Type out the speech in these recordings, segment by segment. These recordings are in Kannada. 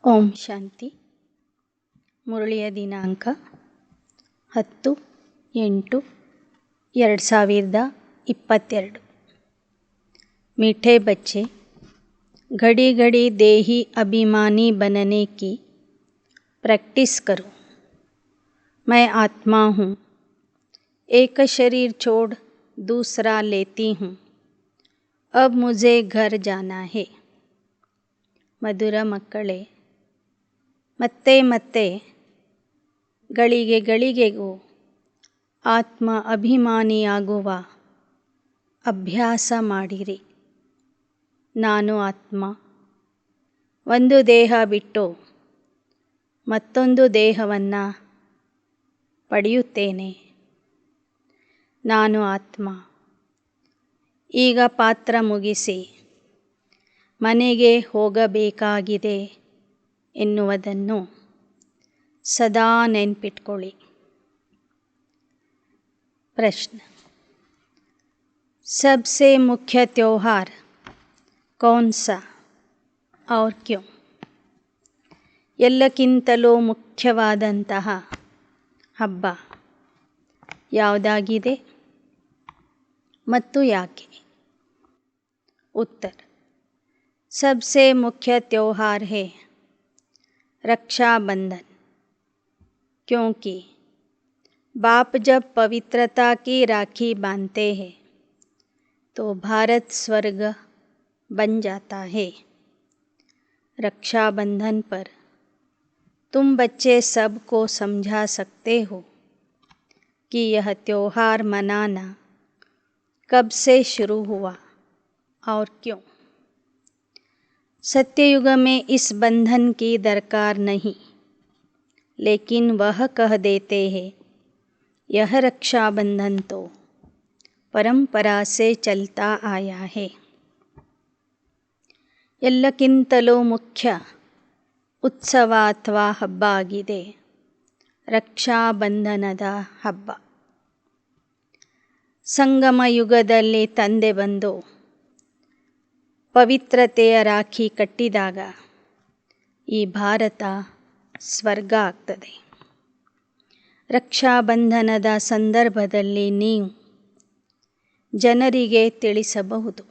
ಓಂ ಶಾಂತಿ. ಮುರಳಿಯ ದಿನಾಂಕ 10/8/2022. मीठे बच्चे, घड़ी घड़ी देही अभिमानी बनने की प्रैक्टिस करो. मैं आत्मा हूँ, एक शरीर छोड़ दूसरा लेती हूँ. अब मुझे घर जाना है. ಮಧುರ ಮಕ್ಕಳೇ, ಮತ್ತೆ ಮತ್ತೆ ಗಳಿಗೆ ಗಳಿಗೆಗೂ ಆತ್ಮ ಅಭಿಮಾನಿಯಾಗುವ ಅಭ್ಯಾಸ ಮಾಡಿರಿ. ನಾನು ಆತ್ಮ, ಒಂದು ದೇಹ ಬಿಟ್ಟು ಮತ್ತೊಂದು ದೇಹವನ್ನು ಪಡೆಯುತ್ತೇನೆ. ನಾನು ಆತ್ಮ, ಈಗ ಪಾತ್ರ ಮುಗಿಸಿ ಮನೆಗೆ ಹೋಗಬೇಕಾಗಿದೆ ಎನ್ನುವುದನ್ನು ಸದಾ ನೆನಪಿಟ್ಕೊಳ್ಳಿ. प्रश्न: सबसे मुख्य त्योहार कौन सा और क्यों? ಎಲ್ಲಕ್ಕಿಂತಲೂ ಮುಖ್ಯವಾದಂತಹ ಹಬ್ಬ ಯಾವುದಾಗಿದೆ ಮತ್ತು ಯಾಕೆ? उत्तर: सबसे मुख्य त्योहार है रक्षाबंधन, क्योंकि बाप जब पवित्रता की राखी बांधते हैं तो भारत स्वर्ग बन जाता है. रक्षाबंधन पर तुम बच्चे सबको समझा सकते हो कि यह त्योहार मनाना कब से शुरू हुआ और क्यों. सत्ययुग में इस बंधन की दरकार नहीं, लेकिन वह कह देते हैं यह रक्षाबंधन तो परंपरा से चलता आया है. ಎಲ್ಲಕ್ಕಿಂತಲೂ ಮುಖ್ಯ ಉತ್ಸವ ಅಥವಾ ಹಬ್ಬ ಆಗಿದೆ ರಕ್ಷಾಬಂಧನದ ಹಬ್ಬ. ಸಂಗಮ ಯುಗದಲ್ಲಿ ತಂದೆ ಬಂದು ಪವಿತ್ರತೆಯ ರಾಖಿ ಕಟ್ಟಿದಾಗ ಈ ಭಾರತ ಸ್ವರ್ಗ ಆಗ್ತದೆ. ರಕ್ಷಾಬಂಧನದ ಸಂದರ್ಭದಲ್ಲಿ ನೀವು ಜನರಿಗೆ ತಿಳಿಸಬಹುದು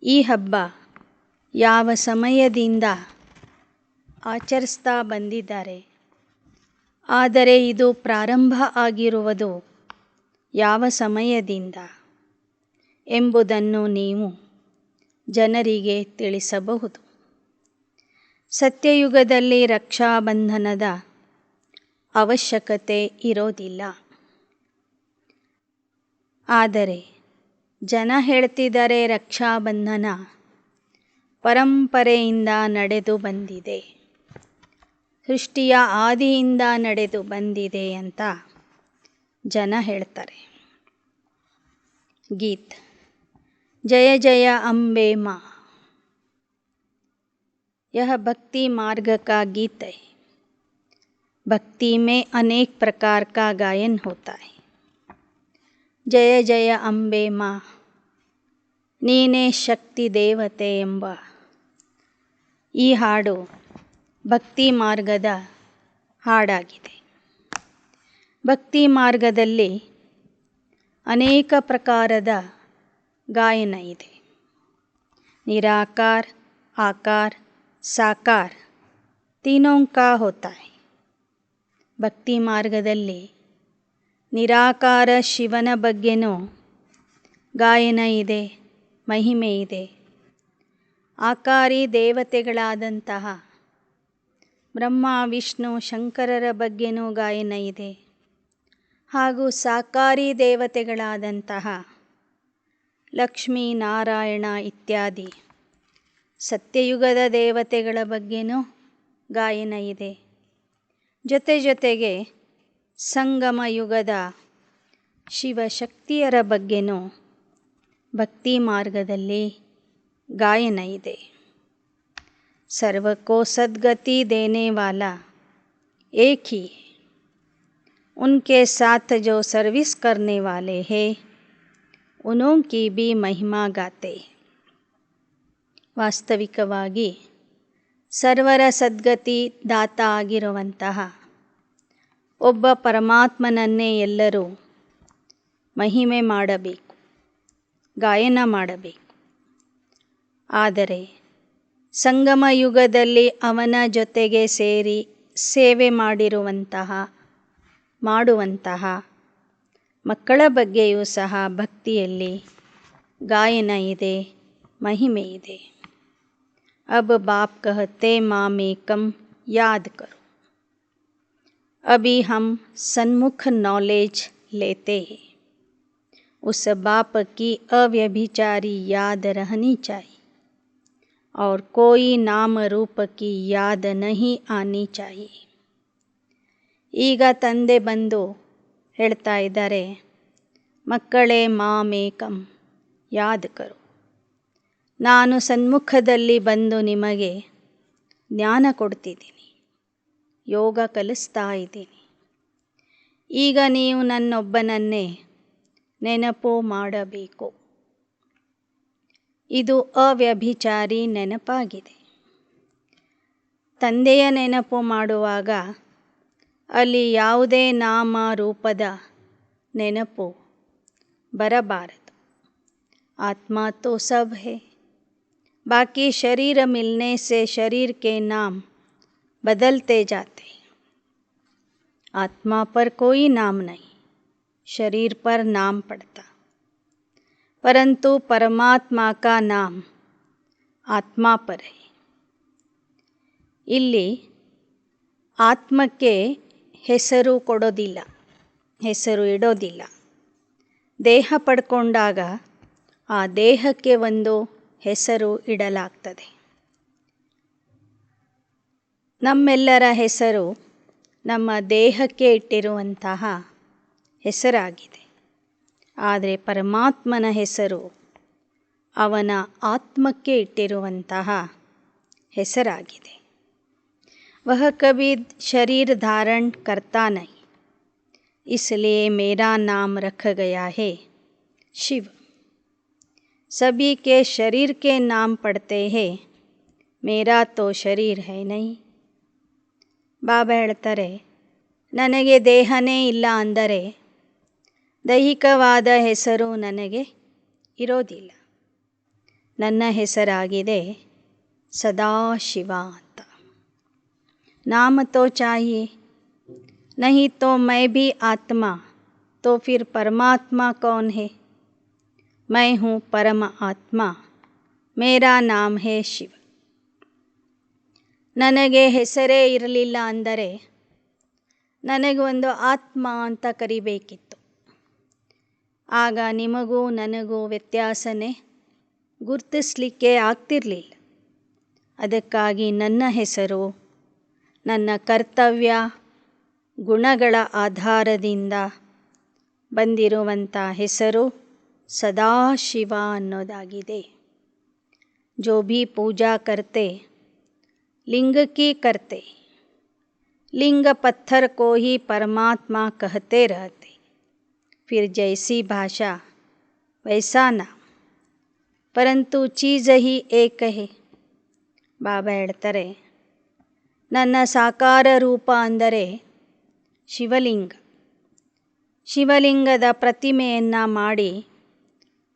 ಈ ಹಬ್ಬ ಯಾವ ಸಮಯದಿಂದ ಆಚರಿಸ್ತಾ ಬಂದಿದ್ದಾರೆ, ಆದರೆ ಇದು ಪ್ರಾರಂಭ ಆಗಿರುವುದು ಯಾವ ಸಮಯದಿಂದ ಎಂಬುದನ್ನು ನೀವು ಜನರಿಗೆ ತಿಳಿಸಬಹುದು. ಸತ್ಯಯುಗದಲ್ಲಿ ರಕ್ಷಾಬಂಧನದ ಅವಶ್ಯಕತೆ ಇರೋದಿಲ್ಲ, ಆದರೆ ಜನ ಹೇಳ್ತಿದ್ದಾರೆ ರಕ್ಷಾಬಂಧನ ಪರಂಪರೆಯಿಂದ ನಡೆದು ಬಂದಿದೆ, ಸೃಷ್ಟಿಯ ಆದಿಯಿಂದ ನಡೆದು ಬಂದಿದೆ ಅಂತ ಜನ ಹೇಳ್ತಾರೆ. ಗೀತ್: जय जय अम्बे माँ. यह भक्ति मार्ग का गीत है. भक्ति में अनेक प्रकार का गायन होता है. जय जय अम्बे माँ, ನೀನೇ ಶಕ್ತಿ ದೇವತೆ ಎಂಬ ಈ ಹಾಡು ಭಕ್ತಿ ಮಾರ್ಗದ ಹಾಡಾಗಿದೆ. ಭಕ್ತಿ ಮಾರ್ಗದಲ್ಲಿ ಅನೇಕ ಪ್ರಕಾರದ गायन ಇದೆ. निराकार, आकार, साकार तीनों का होता है. ಭಕ್ತಿ ಮಾರ್ಗದಲ್ಲಿ ನಿರಾಕಾರ ಶಿವನ ಬಗ್ಗೆನೂ ಗಾಯನ ಇದೆ, ಮಹಿಮೆ ಇದೆ. ಆಕಾರಿ ದೇವತೆಗಳಾದಂತಹ ಬ್ರಹ್ಮ, ವಿಷ್ಣು, ಶಂಕರರ ಬಗ್ಗೆನೂ ಗಾಯನ ಇದೆ. ಹಾಗೂ ಸಾಕಾರಿ ದೇವತೆಗಳಾದಂತಹ ಲಕ್ಷ್ಮೀ, ನಾರಾಯಣ ಇತ್ಯಾದಿ ಸತ್ಯಯುಗದ ದೇವತೆಗಳ ಬಗ್ಗೆನೂ ಗಾಯನ ಇದೆ. ಜೊತೆ ಜೊತೆಗೆ ಸಂಗಮ ಯುಗದ ಶಿವಶಕ್ತಿಯರ ಬಗ್ಗೆನೂ ಭಕ್ತಿ ಮಾರ್ಗದಲ್ಲಿ ಗಾಯನ ಇದೆ. ಸರ್ವಕೋ ಸದ್ಗತಿ ದೇನೆ ವಾಲಾ ಏಕ್ ಹಿ है. उनके साथ जो सर्विस करने वाले हैं उन्हों की भी महिमा गाते. ವಾಸ್ತವಿಕವಾಗಿ ಸರ್ವರ ಸದ್ಗತಿ ದಾತ ಆಗಿರುವಂತಹ ಒಬ್ಬ ಪರಮಾತ್ಮನನ್ನೇ ಎಲ್ಲರೂ ಮಹಿಮೆ ಮಾಡಬೇಕು, ಗಾಯನ ಮಾಡಬೇಕು. ಆದರೆ ಸಂಗಮ ಯುಗದಲ್ಲಿ ಅವನ ಜೊತೆಗೆ ಸೇರಿ ಸೇವೆ ಮಾಡುವಂತಹ ಮಕ್ಕಳ ಬಗ್ಗೆಯೂ ಸಹ ಭಕ್ತಿಯಲ್ಲಿ ಗಾಯನ ಇದೆ, ಮಹಿಮೆ ಇದೆ. अब बाप कहते माम एकम याद करो. अभी हम सन्मुख नॉलेज लेते हैं. उस बाप की अव्यभिचारी याद रहनी चाहिए और कोई नाम रूप की याद नहीं आनी चाहिए. ಈಗ ತಂದೆ ಬಂದು ಹೇಳ್ತಾ ಇದ್ದಾರೆ, ಮಕ್ಕಳೇ ಮಾಮೇಕಂ ಯಾದ್ ಕರೋ. ನಾನು ಸನ್ಮುಖದಲ್ಲಿ ಬಂದು ನಿಮಗೆ ಜ್ಞಾನ ಕೊಡ್ತಿದ್ದೀನಿ, ಯೋಗ ಕಲಿಸ್ತಾ ಇದ್ದೀನಿ. ಈಗ ನೀವು ನನ್ನೊಬ್ಬನನ್ನೇ ನೆನಪು ಮಾಡಬೇಕು. ಇದು ಅವ್ಯಭಿಚಾರಿ ನೆನಪಾಗಿದೆ. ತಂದೆಯ ನೆನಪು ಮಾಡುವಾಗ ಅಲ್ಲಿ ಯಾವುದೇ ನಾಮ ರೂಪದ ನೆನಪು ಬರಬಾರದು. ಆತ್ಮ ತೋ ಸಬ್ ಹೈ. बाकी शरीर मिलने से शरीर के नाम बदलते जाते. आत्मा पर कोई नाम नहीं, शरीर पर नाम पड़ता. परंतु परमात्मा का नाम आत्मा पर है. ಇಲ್ಲಿ ಆತ್ಮಕ್ಕೆ ಹೆಸರು ಕೊಡೋದಿಲ್ಲ, ಹೆಸರು ಇಡೋದಿಲ್ಲ. ದೇಹ ಪಡ್ಕೊಂಡಾಗ ಆ ದೇಹಕ್ಕೆ ಒಂದು ಹೆಸರು ಇಡಲಾಗ್ತದೆ. ನಮ್ಮೆಲ್ಲರ ಹೆಸರು ನಮ್ಮ ದೇಹಕ್ಕೆ ಇಟ್ಟಿರುವಂತಹ ಹೆಸರಾಗಿದೆ. ಆದರೆ ಪರಮಾತ್ಮನ ಹೆಸರು ಅವನ ಆತ್ಮಕ್ಕೆ ಇಟ್ಟಿರುವಂತಹ ಹೆಸರಾಗಿದೆ. वह कभी शरीर धारण करता नहीं, इसलिए मेरा नाम रख गया है शिव. सभी के शरीर के नाम पढ़ते हैं, मेरा तो शरीर है नहीं. ಬಾಬಾ ಹೇಳ್ತಾರೆ, ನನಗೆ ದೇಹನೇ ಇಲ್ಲ ಅಂದರೆ ದೈಹಿಕವಾದ ಹೆಸರು ನನಗೆ ಇರೋದಿಲ್ಲ. ನನ್ನ ಹೆಸರಾಗಿದೆ ಸದಾಶಿವ ಅಂತ. नाम तो चाहिए, नहीं तो मैं भी आत्मा, तो फिर परमात्मा कौन है? मैं हूँ परम आत्मा, मेरा नाम है शिव. ನನಗೆ ಹೆಸರೇ ಇರಲಿಲ್ಲ ಅಂದರೆ ನನಗೆ ಒಂದು ಆತ್ಮ ಅಂತ ಕರಿಬೇಕಿತ್ತು. ಆಗ ನಿಮಗೂ ನನಗೂ ವ್ಯತ್ಯಾಸನೇ ಗುರುತಿಸಲಿಕ್ಕೆ ಆಗ್ತಿರಲಿಲ್ಲ. ಅದಕ್ಕಾಗಿ ನನ್ನ ಹೆಸರು ನನ್ನ ಕರ್ತವ್ಯ ಗುಣಗಳ ಆಧಾರದಿಂದ ಬಂದಿರುವಂಥ ಹೆಸರು ಸದಾಶಿವ ಅನ್ನೋದಾಗಿದೆ. ಜೋ ಭಿ ಪೂಜಾ ಕರ್ತೆ लिंग की करते, लिंग पत्थर को ही परमात्मा कहते रहते. फिर जैसी भाषा वैसा नाम, परंतु चीज़ ही एक है. ಬಾಬಾ ಹೇಳ್ತಾರೆ, ನನ್ನ ಸಾಕಾರ ರೂಪ ಅಂದರೆ ಶಿವಲಿಂಗ. ಶಿವಲಿಂಗದ ಪ್ರತಿಮೆಯನ್ನು ಮಾಡಿ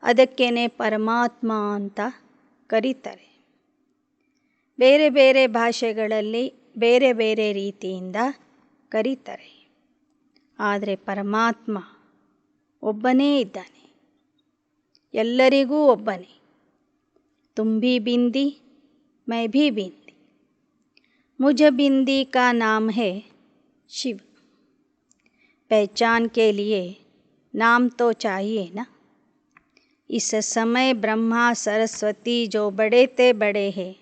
ಅದಕ್ಕೇನೆ ಪರಮಾತ್ಮ ಅಂತ ಕರೀತಾರೆ. ಬೇರೆ ಬೇರೆ ಭಾಷೆಗಳಲ್ಲಿ ಬೇರೆ ಬೇರೆ ರೀತಿಯಿಂದ ಕರೀತಾರೆ. ಆದರೆ ಪರಮಾತ್ಮ ಒಬ್ಬನೇ ಇದ್ದಾನೆ, ಎಲ್ಲರಿಗೂ ಒಬ್ಬನೇ. ತುಮ್ ಭಿ ಬಿಂದಿ ಮೈ ಭಿ ಬಿಂದಿ, मुझ बिंदी का नाम है शिव. पहचान के लिए नाम तो चाहिए ना. इस समय ब्रह्मा सरस्वती जो बड़े ते बड़े हैं,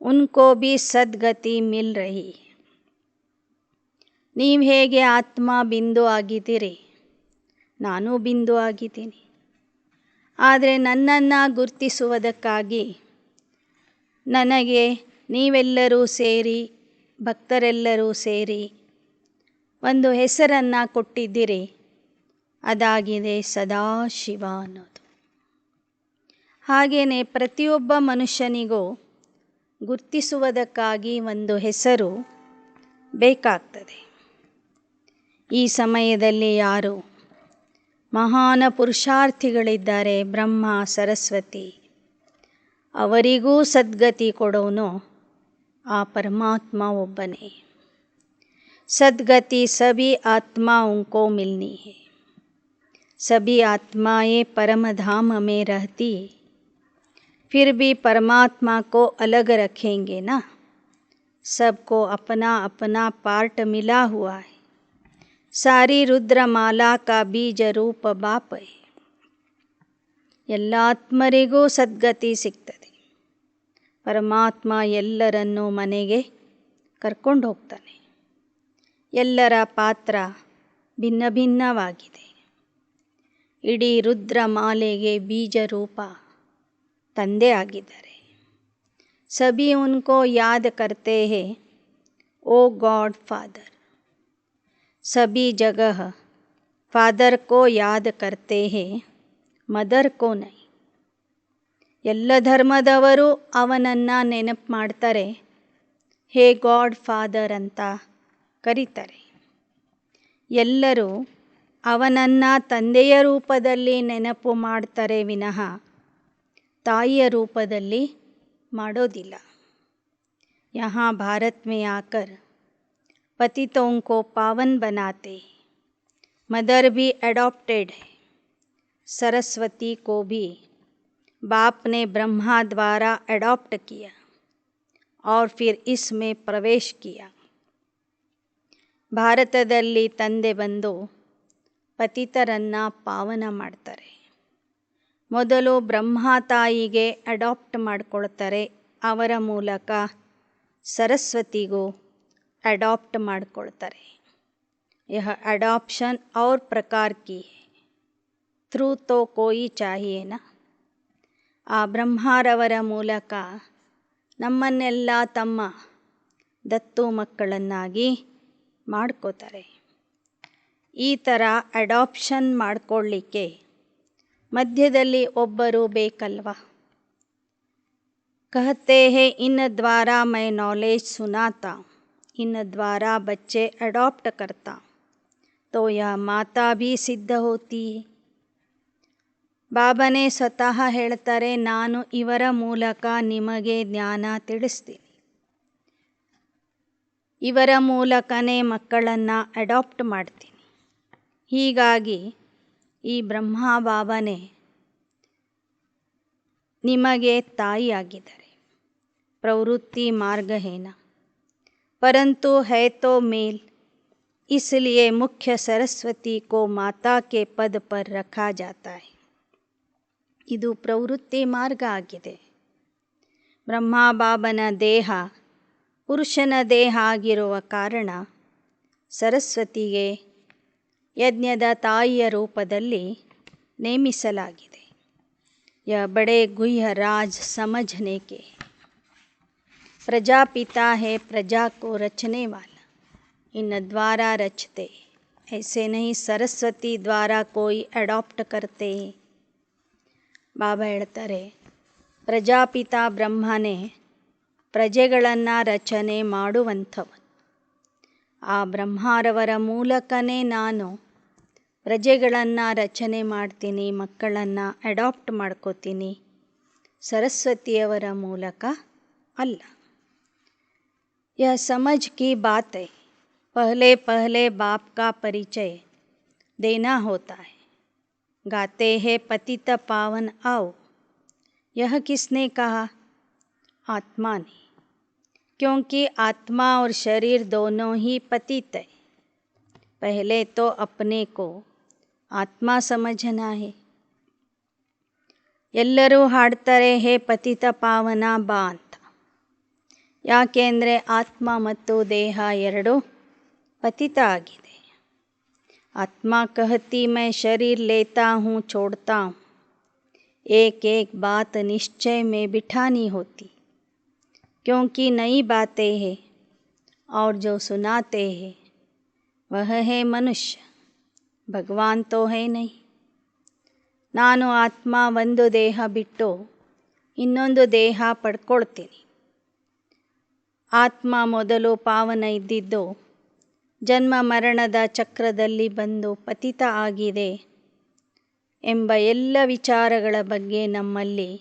उनको भी सद्गति मिल रही है. ನೀವು ಹೇಗೆ ಆತ್ಮ ಬಿಂದು ಆಗಿದ್ದೀರಿ, ನಾನು ಬಿಂದು ಆಗಿದ್ದೀನಿ. ಆದರೆ ನನ್ನನ್ನು ಗುರುತಿಸುವುದಕ್ಕಾಗಿ ನನಗೆ ನೀವೆಲ್ಲರೂ ಸೇರಿ, ಭಕ್ತರೆಲ್ಲರೂ ಸೇರಿ ಒಂದು ಹೆಸರನ್ನು ಕೊಟ್ಟಿದ್ದೀರಿ. ಅದಾಗಿದೆ ಸದಾಶಿವ ಅನ್ನೋದು. ಹಾಗೆಯೇ ಪ್ರತಿಯೊಬ್ಬ ಮನುಷ್ಯನಿಗೂ ಗುರ್ತಿಸುವುದಕ್ಕಾಗಿ ಒಂದು ಹೆಸರು ಬೇಕಾಗ್ತದೆ. ಈ ಸಮಯದಲ್ಲಿ ಯಾರು ಮಹಾನ್ ಪುರುಷಾರ್ಥಿಗಳಿದ್ದಾರೆ, ಬ್ರಹ್ಮ ಸರಸ್ವತಿ, ಅವರಿಗೂ ಸದ್ಗತಿ ಕೊಡೋನು ಆ ಪರಮಾತ್ಮ ಒಬ್ಬನೇ. सदगति सभी आत्माओं को मिलनी है. सभी आत्माएं परम धाम में रहती फिर भी परमात्मा को अलग रखेंगे ना. सबको अपना अपना पार्ट मिला हुआ है. सारी रुद्रमाला का बीज रूप बाप है. ಎಲ್ಲ ಆತ್ಮರಿಗೂ ಸದ್ಗತಿ ಸಿಗ್ತದೆ. ಪರಮಾತ್ಮ ಎಲ್ಲರನ್ನೂ ಮನೆಗೆ ಕರ್ಕೊಂಡು ಹೋಗ್ತಾನೆ. ಎಲ್ಲರ ಪಾತ್ರ ಭಿನ್ನ ಭಿನ್ನವಾಗಿದೆ. ಇಡೀ ರುದ್ರಮಾಲೆಗೆ ಬೀಜರೂಪ ತಂದೆ ಆಗಿದ್ದಾರೆ. ಸಭಿ ಉನ್ಕೋ ಯಾದ್ ಕರ್ತೆ ಹೇ ಓ ಗಾಡ್ ಫಾದರ್. ಸಭಿ ಜಗಹ ಫಾದರ್ ಕೋ ಯಾದ್ ಕರ್ತೆ ಹೇ, ಮದರ್ ಕೋ ನೈ. ಎಲ್ಲ ಧರ್ಮದವರು ಅವನನ್ನು ನೆನಪು ಮಾಡ್ತಾರೆ, ಹೇ ಗಾಡ್ ಫಾದರ್ ಅಂತ ಕರೀತಾರೆ. ಎಲ್ಲರೂ ಅವನನ್ನು ತಂದೆಯ ರೂಪದಲ್ಲಿ ನೆನಪು ಮಾಡ್ತಾರೆ ವಿನಃ ತಾಯಿಯ ರೂಪದಲ್ಲಿ ಮಾಡೋದಿಲ್ಲ. यहाँ भारत में आकर पतितों को पावन बनाते. मदर भी एडॉप्टेड है. सरस्वती को भी बाप ने ब्रह्मा द्वारा एडॉप्ट किया और फिर इसमें प्रवेश किया. ಭಾರತದಲ್ಲಿ ತಂದೆ ಬಂದು ಪತಿತರನ್ನು ಪಾವನ ಮಾಡ್ತಾರೆ. ಮೊದಲು ಬ್ರಹ್ಮ ತಾಯಿಗೆ ಅಡಾಪ್ಟ್ ಮಾಡಿಕೊಳ್ತಾರೆ. ಅವರ ಮೂಲಕ ಸರಸ್ವತಿಗೂ ಅಡಾಪ್ಟ್ ಮಾಡಿಕೊಳ್ತಾರೆ. ಯಹ ಅಡಾಪ್ಷನ್ और प्रकार की है. ಥ್ರೂ ತೋ ಕೋಯಿ ಚಾಹಿಯೇನಾ. ಆ ಬ್ರಹ್ಮರವರ ಮೂಲಕ ನಮ್ಮನ್ನೆಲ್ಲ ತಮ್ಮ ದತ್ತು ಮಕ್ಕಳನ್ನಾಗಿ ಮಾಡ್ಕೋತಾರೆ. ಈ ಥರ ಅಡಾಪ್ಷನ್ ಮಾಡಿಕೊಳ್ಳಿಕ್ಕೆ ಮಧ್ಯದಲ್ಲಿ ಒಬ್ಬರು ಬೇಕಲ್ವ. कहते हैं इन द्वारा मैं नॉलेज सुनाता, इन द्वारा बच्चे अडॉप्ट करता, तो यह माता भी सिद्ध होती है. ಬಾಬಾನೇ ಸ್ವತಃ ಹೇಳ್ತಾರೆ, ನಾನು ಇವರ ಮೂಲಕ ನಿಮಗೆ ಜ್ಞಾನ ತಿಳಿಸ್ತೀನಿ. ಇವರ ಮೂಲಕನೇ ಮಕ್ಕಳನ್ನು ಅಡಾಪ್ಟ್ ಮಾಡ್ತೀನಿ. ಹೀಗಾಗಿ ಈ ಬ್ರಹ್ಮ ಬಾಬಾನೇ ನಿಮಗೆ ತಾಯಿಯಾಗಿದ್ದಾರೆ. प्रवृत्ति मार्ग है ना, परंतु है तो मेल, इसलिए मुख्य सरस्वती को माता के पद पर रखा जाता है. ಇದು ಪ್ರವೃತ್ತಿ ಮಾರ್ಗ ಆಗಿದೆ. ಬ್ರಹ್ಮ ಬಾಬನ ದೇಹ ಪುರುಷನ ದೇಹ ಆಗಿರುವ ಕಾರಣ ಸರಸ್ವತಿಗೆ ಯಜ್ಞದ ತಾಯಿಯ ರೂಪದಲ್ಲಿ ನೇಮಿಸಲಾಗಿದೆ. यह बड़े गुह्य राज समझने के. प्रजापिता है प्रजा को रचने वाला, इन द्वारा रचते. ऐसे नहीं सरस्वती द्वारा कोई अडॉप्ट करते. ಬಾಬಾ ಹೇಳ್ತಾರೆ, ಪ್ರಜಾಪಿತ ಬ್ರಹ್ಮನೇ ಪ್ರಜೆಗಳನ್ನು ರಚನೆ ಮಾಡುವಂಥವನು. ಆ ಬ್ರಹ್ಮರವರ ಮೂಲಕನೇ ನಾನು ಪ್ರಜೆಗಳನ್ನು ರಚನೆ ಮಾಡ್ತೀನಿ, ಮಕ್ಕಳನ್ನು ಅಡಾಪ್ಟ್ ಮಾಡ್ಕೋತೀನಿ. ಸರಸ್ವತಿಯವರ ಮೂಲಕ ಅಲ್ಲ. यह समझ की बात है. पहले पहले बाप का परिचय देना होता है. गाते हैं पतित पावन आओ. यह किसने कहा? आत्मा ने. क्योंकि आत्मा और शरीर दोनों ही पतित है. पहले तो अपने को आत्मा समझना है. ಎಲ್ಲರೂ ಹಾಡ್ತಾರೆ, ಹೇ ಪತಿತ ಪಾವನ ಬಾ ಅಂತ. ಯಾಕೆಂದರೆ ಆತ್ಮ ಮತ್ತು ದೇಹ ಎರಡೂ ಪತಿತ ಆಗಿದೆ. ಆತ್ಮ कहती मैं शरीर लेता हूँ छोड़ता हूँ, एक एक बात निश्चय में बिठानी होती, क्योंकि नई बातें हैं और जो सुनाते हैं वह है मनुष्य, भगवान तो है नहीं. ನಾನು ಆತ್ಮ ಒಂದು ದೇಹ ಬಿಟ್ಟು ಇನ್ನೊಂದು ದೇಹ ಪಡ್ಕೊಳ್ತೀನಿ. ಆತ್ಮ ಮೊದಲು ಪಾವನ ಇದ್ದಿದ್ದು ಜನ್ಮ ಮರಣದ ಚಕ್ರದಲ್ಲಿ ಬಂದು ಪತಿತ ಆಗಿದೆ ಎಂಬ ಎಲ್ಲ ವಿಚಾರಗಳ ಬಗ್ಗೆ ನಮ್ಮಲ್ಲಿ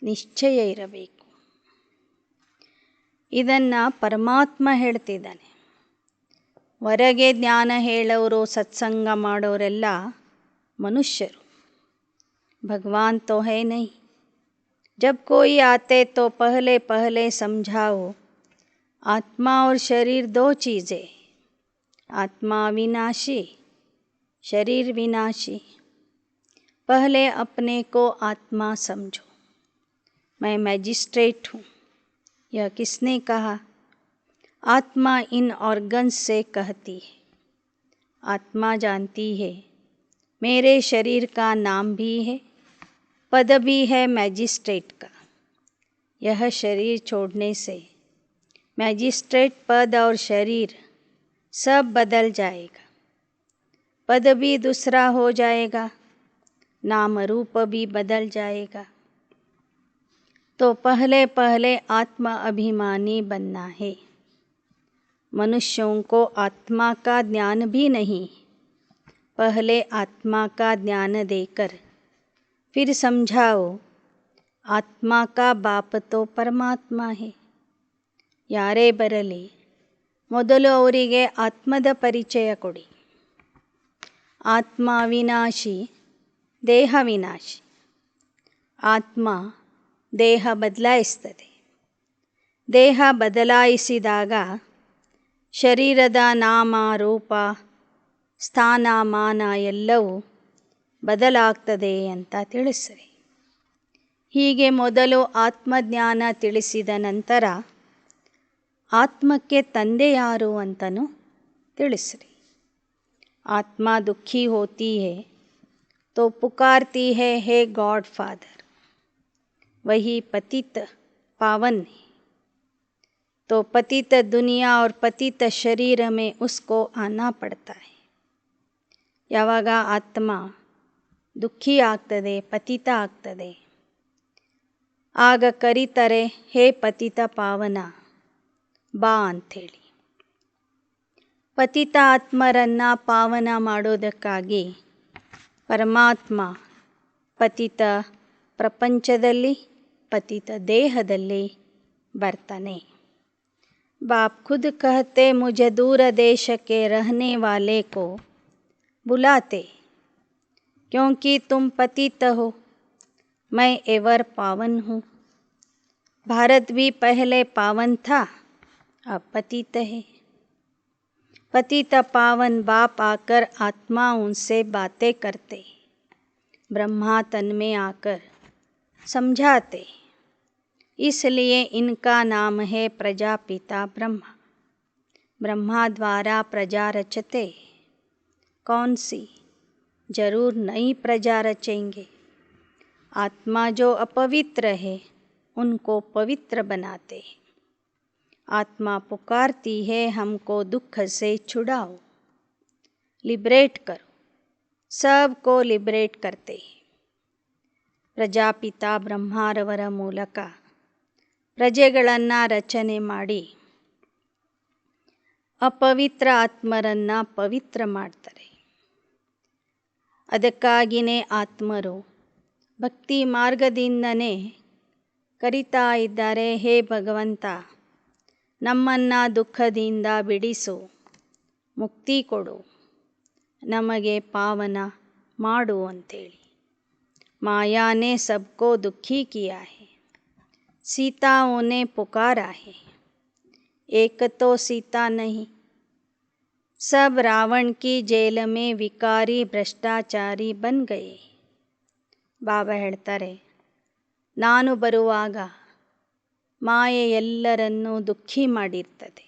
ನಿಶ್ಚಯ ಇರಬೇಕು. ಇದನ್ನು ಪರಮಾತ್ಮ ಹೇಳ್ತಿದ್ದಾನೆ. ಹೊರಗೆ ಜ್ಞಾನ ಹೇಳೋರು, ಸತ್ಸಂಗ ಮಾಡೋರೆಲ್ಲ ಮನುಷ್ಯರು. भगवान तो है नहीं. जब कोई आते तो पहले पहले समझाओ आत्मा और शरीर दो चीज़ें, आत्मा विनाशी, शरीर विनाशी. पहले अपने को आत्मा समझो. मैं मैजिस्ट्रेट हूँ, यह किसने कहा? आत्मा इन ऑर्गन्स से कहती है. आत्मा जानती है मेरे शरीर का नाम भी है, पद भी है मैजिस्ट्रेट का. यह शरीर छोड़ने से मैजिस्ट्रेट पद और शरीर सब बदल जाएगा. पद भी दूसरा हो जाएगा, नाम रूप भी बदल जाएगा. तो पहले पहले आत्मा अभिमानी बनना है. मनुष्यों को आत्मा का ज्ञान भी नहीं. पहले आत्मा का ज्ञान देकर फिर समझाओ आत्मा का बाप तो परमात्मा है. ಯಾರೇ ಬರಲಿ ಮೊದಲು ಅವರಿಗೆ ಆತ್ಮದ ಪರಿಚಯ ಕೊಡಿ. ಆತ್ಮ ವಿನಾಶಿ, ದೇಹ ವಿನಾಶಿ. ಆತ್ಮ ದೇಹ ಬದಲಾಯಿಸ್ತದೆ. ದೇಹ ಬದಲಾಯಿಸಿದಾಗ ಶರೀರದ ನಾಮ ರೂಪ ಸ್ಥಾನಮಾನ ಎಲ್ಲವೂ ಬದಲಾಗ್ತದೆ ಅಂತ ತಿಳಿಸ್ರಿ. ಹೀಗೆ ಮೊದಲು ಆತ್ಮಜ್ಞಾನ ತಿಳಿಸಿದ ನಂತರ ಆತ್ಮಕ್ಕೆ ತಂದೆ ಯಾರು ಅಂತನೂ ತಿಳಿಸ್ರಿ. ಆತ್ಮ ದುಃಖಿ ಹೋತಿ ಹೈ तो पुकारती है हे गॉड फादर. वही पतित पावन है. तो पतित दुनिया और पतित शरीर में उसको आना पड़ता है. ಯಾವಾಗ ಆತ್ಮ ದುಃಖಿ ಆಗ್ತದೆ, ಪತಿತ ಆಗ್ತದೆ, ಆಗ ಕರೀತಾರೆ ಹೇ ಪತಿತ ಪಾವನ ಬಾ ಅಂಥೇಳಿ. ಪತಿತ ಆತ್ಮರನ್ನು ಪಾವನ ಮಾಡೋದಕ್ಕಾಗಿ ಪರಮಾತ್ಮ ಪತಿತ ಪ್ರಪಂಚದಲ್ಲಿ, ಪತಿತ ದೇಹದಲ್ಲಿ ಬರ್ತಾನೆ. बाप खुद कहते मुझे दूर देश के रहने वाले को बुलाते, क्योंकि तुम पतित हो, मैं एवर पावन हूँ. भारत भी पहले पावन था, अब पतित है. पतित पावन बाप आकर आत्मा उनसे बातें करते, ब्रह्मा तन में आकर समझाते. इसलिए इनका नाम है प्रजापिता ब्रह्मा. ब्रह्मा द्वारा प्रजा रचते. कौन सी? जरूर नई प्रजा रचेंगे. आत्मा जो अपवित्र है उनको पवित्र बनाते. आत्मा पुकारती है हमको दुख से छुड़ाओ, लिबरेट करो. सबको लिबरेट करते. ಪ್ರಜಾಪಿತ ಬ್ರಹ್ಮಾರವರ ಮೂಲಕ ಪ್ರಜೆಗಳನ್ನು ರಚನೆ ಮಾಡಿ ಅಪವಿತ್ರ ಆತ್ಮರನ್ನು ಪವಿತ್ರ ಮಾಡ್ತಾರೆ. ಅದಕ್ಕಾಗಿಯೇ ಆತ್ಮರು ಭಕ್ತಿ ಮಾರ್ಗದಿಂದನೇ ಕರೀತಾ ಇದ್ದಾರೆ, ಹೇ ಭಗವಂತ ನಮ್ಮನ್ನು ದುಃಖದಿಂದ ಬಿಡಿಸು, ಮುಕ್ತಿ ಕೊಡು, ನಮಗೆ ಪಾವನ ಮಾಡು ಅಂತೇಳಿ. माया ने सबको दुखी किया है, सीताओं ने पुकारा है. एक तो सीता नहीं, सब रावण की जेल में विकारी भ्रष्टाचारी बन गए. ಬಾಬಾ ಹೇಳ್ತಾರೆ, ನಾನು ಬರುವಾಗ ಮಾಯೆ ಎಲ್ಲರನ್ನೂ ದುಃಖಿ ಮಾಡಿರ್ತದೆ.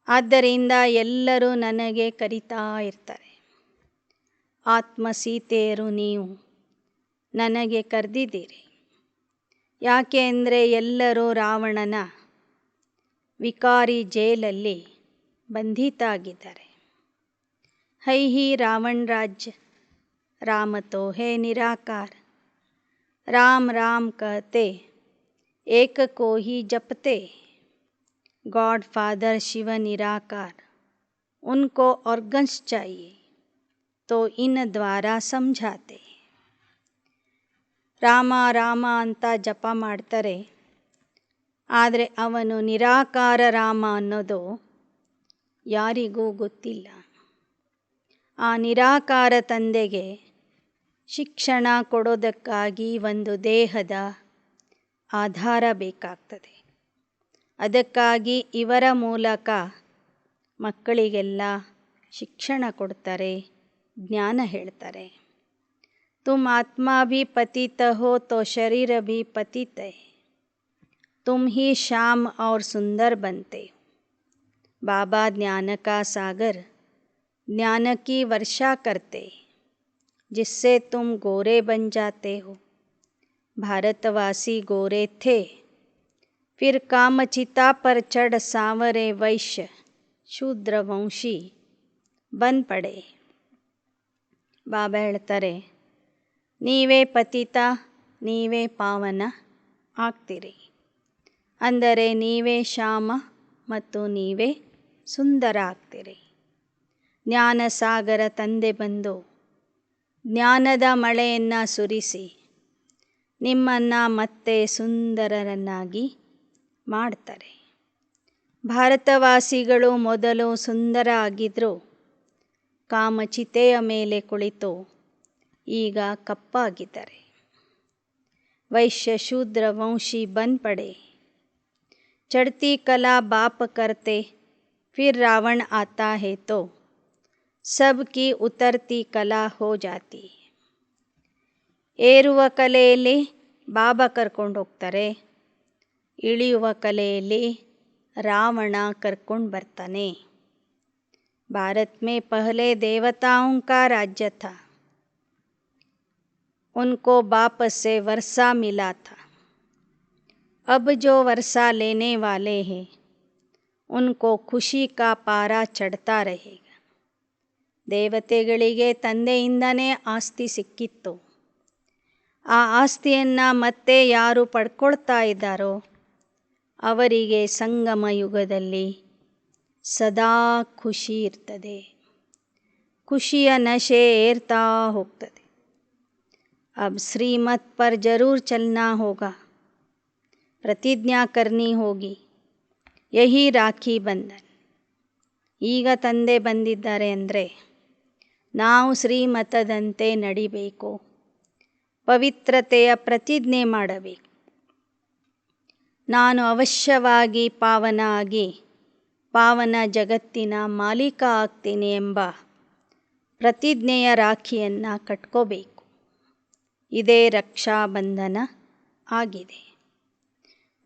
ಆದ್ದರಿಂದ ಎಲ್ಲರೂ ನನಗೆ ಕರೀತಾ ಇರ್ತಾರೆ. ಆತ್ಮ ಸೀತೆಯರು ನೀವು ನನಗೆ ಕರೆದಿದ್ದೀರಿ. ಯಾಕೆ ಅಂದರೆ ಎಲ್ಲರೂ ರಾವಣನ ವಿಕಾರಿ ಜೈಲಲ್ಲಿ ಬಂಧಿತಾಗಿದ್ದಾರೆ. ಹೈ ಹಿ ರಾವಣ ರಾಜ್ಯ, ರಾಮ ತೋ ಹೇ ನಿರಾಕಾರ. ರಾಮ್ ರಾಮ್ कहते एक को ही जपते, गॉड फादर शिव निराकार, उनको ऑर्गन्स चाहिए तो इन द्वारा समझाते. ರಾಮ ರಾಮ ಅಂತ ಜಪ ಮಾಡ್ತಾರೆ, ಆದರೆ ಅವನು ನಿರಾಕಾರ ರಾಮ ಅನ್ನೋದು ಯಾರಿಗೂ ಗೊತ್ತಿಲ್ಲ. ಆ ನಿರಾಕಾರ ತಂದೆಗೆ ಶಿಕ್ಷಣ ಕೊಡೋದಕ್ಕಾಗಿ ಒಂದು ದೇಹದ ಆಧಾರ ಬೇಕಾಗ್ತದೆ. ಅದಕ್ಕಾಗಿ ಇವರ ಮೂಲಕ ಮಕ್ಕಳಿಗೆಲ್ಲ ಶಿಕ್ಷಣ ಕೊಡ್ತಾರೆ, ಜ್ಞಾನ ಹೇಳ್ತಾರೆ. तुम आत्मा भी पतित हो तो शरीर भी पतित है, तुम ही श्याम और सुंदर बनते हो. बाबा ज्ञान का सागर ज्ञान की वर्षा करते, जिससे तुम गोरे बन जाते हो. भारतवासी गोरे थे, फिर कामचिता पर चढ़ सांवरे वैश्य ಶೂದ್ರವಂಶಿ ಬನ್ ಪಡೆ. ಬಾಬಾ ಹೇಳ್ತಾರೆ, ನೀವೇ ಪತಿತ, ನೀವೇ ಪಾವನ ಆಗ್ತೀರಿ. ಅಂದರೆ ನೀವೇ ಶ್ಯಾಮ ಮತ್ತು ನೀವೇ ಸುಂದರ ಆಗ್ತೀರಿ. ಜ್ಞಾನಸಾಗರ ತಂದೆ ಬಂದು ಜ್ಞಾನದ ಮಳೆಯನ್ನು ಸುರಿಸಿ ನಿಮ್ಮನ್ನು ಮತ್ತೆ ಸುಂದರರನ್ನಾಗಿ ಮಾಡ್ತಾರೆ. ಭಾರತವಾಸಿಗಳು ಮೊದಲು ಸುಂದರ ಆಗಿದ್ದರು, ಕಾಮಚಿತೆಯ ಮೇಲೆ ಕುಳಿತು ಈಗ ಕಪ್ಪಾಗಿದ್ದಾರೆ. ವೈಶ್ಯ ಶೂದ್ರ ವಂಶಿ ಬನ್ ಪಡೆ, ಚढ़ती कला बाप करते, फिर रावण आता है तो सबकी उतरती कला हो जाती. ಏರುವ ಕಲೆಯಲ್ಲಿ ಬಾಬಾ ಕರ್ಕೊಂಡು ಹೋಗ್ತಾರೆ, ಇಳಿಯುವ ಕಲೆಯಲ್ಲಿ ರಾವಣ ಕರ್ಕೊಂಡು ಬರ್ತಾನೆ. भारत में पहले देवताओं का राज्य था, उनको बाप से वर्षा मिला था. अब जो वर्षा लेने वाले हैं उनको खुशी का पारा चढ़ता रहेगा. ದೇವತೆಗಳಿಗೆ ತಂದೆಯಿಂದನೇ ಆಸ್ತಿ ಸಿಕ್ಕಿತ್ತು. ಆ ಆಸ್ತಿಯನ್ನು ಮತ್ತೆ ಯಾರು ಪಡ್ಕೊಳ್ತಾ ಇದ್ದಾರೋ ಅವರಿಗೆ ಸಂಗಮ ಯುಗದಲ್ಲಿ ಸದಾ ಖುಷಿ ಇರ್ತದೆ. ಖುಷಿಯ ನಶೆ ಏರ್ತಾ ಹೋಗ್ತದೆ. अब श्रीमत पर ज़रूर चलना होगा, प्रतिज्ञा करनी होगी, यही ರಾಖಿ ಬಂಧನ್. ಈಗ ತಂದೆ ಬಂದಿದ್ದಾರೆ ಅಂದರೆ ನಾವು ಶ್ರೀಮತದಂತೆ ನಡಿಬೇಕು, ಪವಿತ್ರತೆಯ ಪ್ರತಿಜ್ಞೆ ಮಾಡಬೇಕು. ನಾನು ಅವಶ್ಯವಾಗಿ ಪಾವನ ಆಗಿ ಪಾವನ ಜಗತ್ತಿನ ಮಾಲೀಕ ಆಗ್ತೀನಿ ಎಂಬ ಪ್ರತಿಜ್ಞೆಯ ರಾಖಿಯನ್ನು ಕಟ್ಕೋಬೇಕು. ಇದೇ ರಕ್ಷಾಬಂಧನ ಆಗಿದೆ.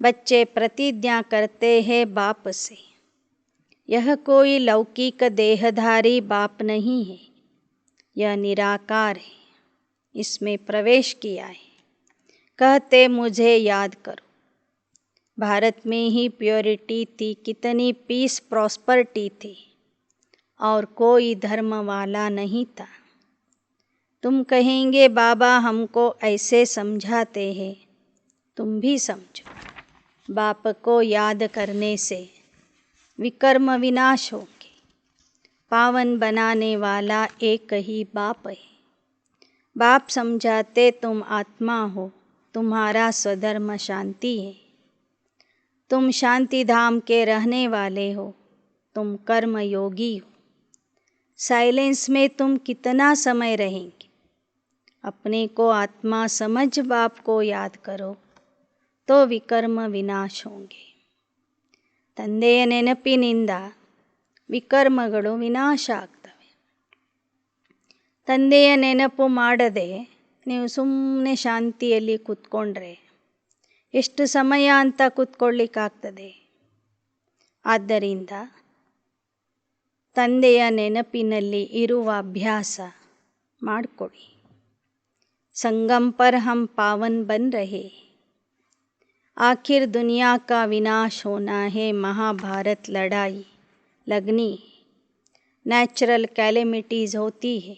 बच्चे प्रतिज्ञा करते हैं बाप से, यह कोई लौकिक देहधारी बाप नहीं है, यह निराकार है, इसमें प्रवेश किया है. कहते मुझे याद करो. भारत में ही प्योरिटी थी, कितनी पीस प्रॉस्पर्टी थी, और कोई धर्म वाला नहीं था. तुम कहेंगे बाबा हमको ऐसे समझाते हैं, तुम भी समझो. बाप को याद करने से विकर्म विनाश होंगे. पावन बनाने वाला एक ही बाप है. बाप समझाते तुम आत्मा हो, तुम्हारा स्वधर्म शांति है, तुम शांति धाम के रहने वाले हो, तुम कर्म योगी हो. साइलेंस में तुम कितना समय रहेंगे. अपने को आत्मा समझ बाप को याद करो तो ವಿಕರ್ಮ ವಿನಾಶ ಹೋಂಗೆ. ತಂದೆಯ ನೆನಪಿನಿಂದ ವಿಕರ್ಮಗಳು ವಿನಾಶ ಆಗ್ತವೆ. ತಂದೆಯ ನೆನಪು ಮಾಡದೆ ನೀವು ಸುಮ್ಮನೆ ಶಾಂತಿಯಲ್ಲಿ ಕೂತ್ಕೊಂಡ್ರೆ ಎಷ್ಟು ಸಮಯ ಅಂತ ಕೂತ್ಕೊಳ್ಳಿಕ್ಕಾಗ್ತದೆ. ಆದ್ದರಿಂದ ತಂದೆಯ ನೆನಪಿನಲ್ಲಿ ಇರುವ ಅಭ್ಯಾಸ ಮಾಡಿಕೊಡಿ. संगम पर हम पावन बन रहे. आखिर दुनिया का विनाश होना है, महाभारत लड़ाई लगनी, नेचुरल कैलेमिटीज़ होती है,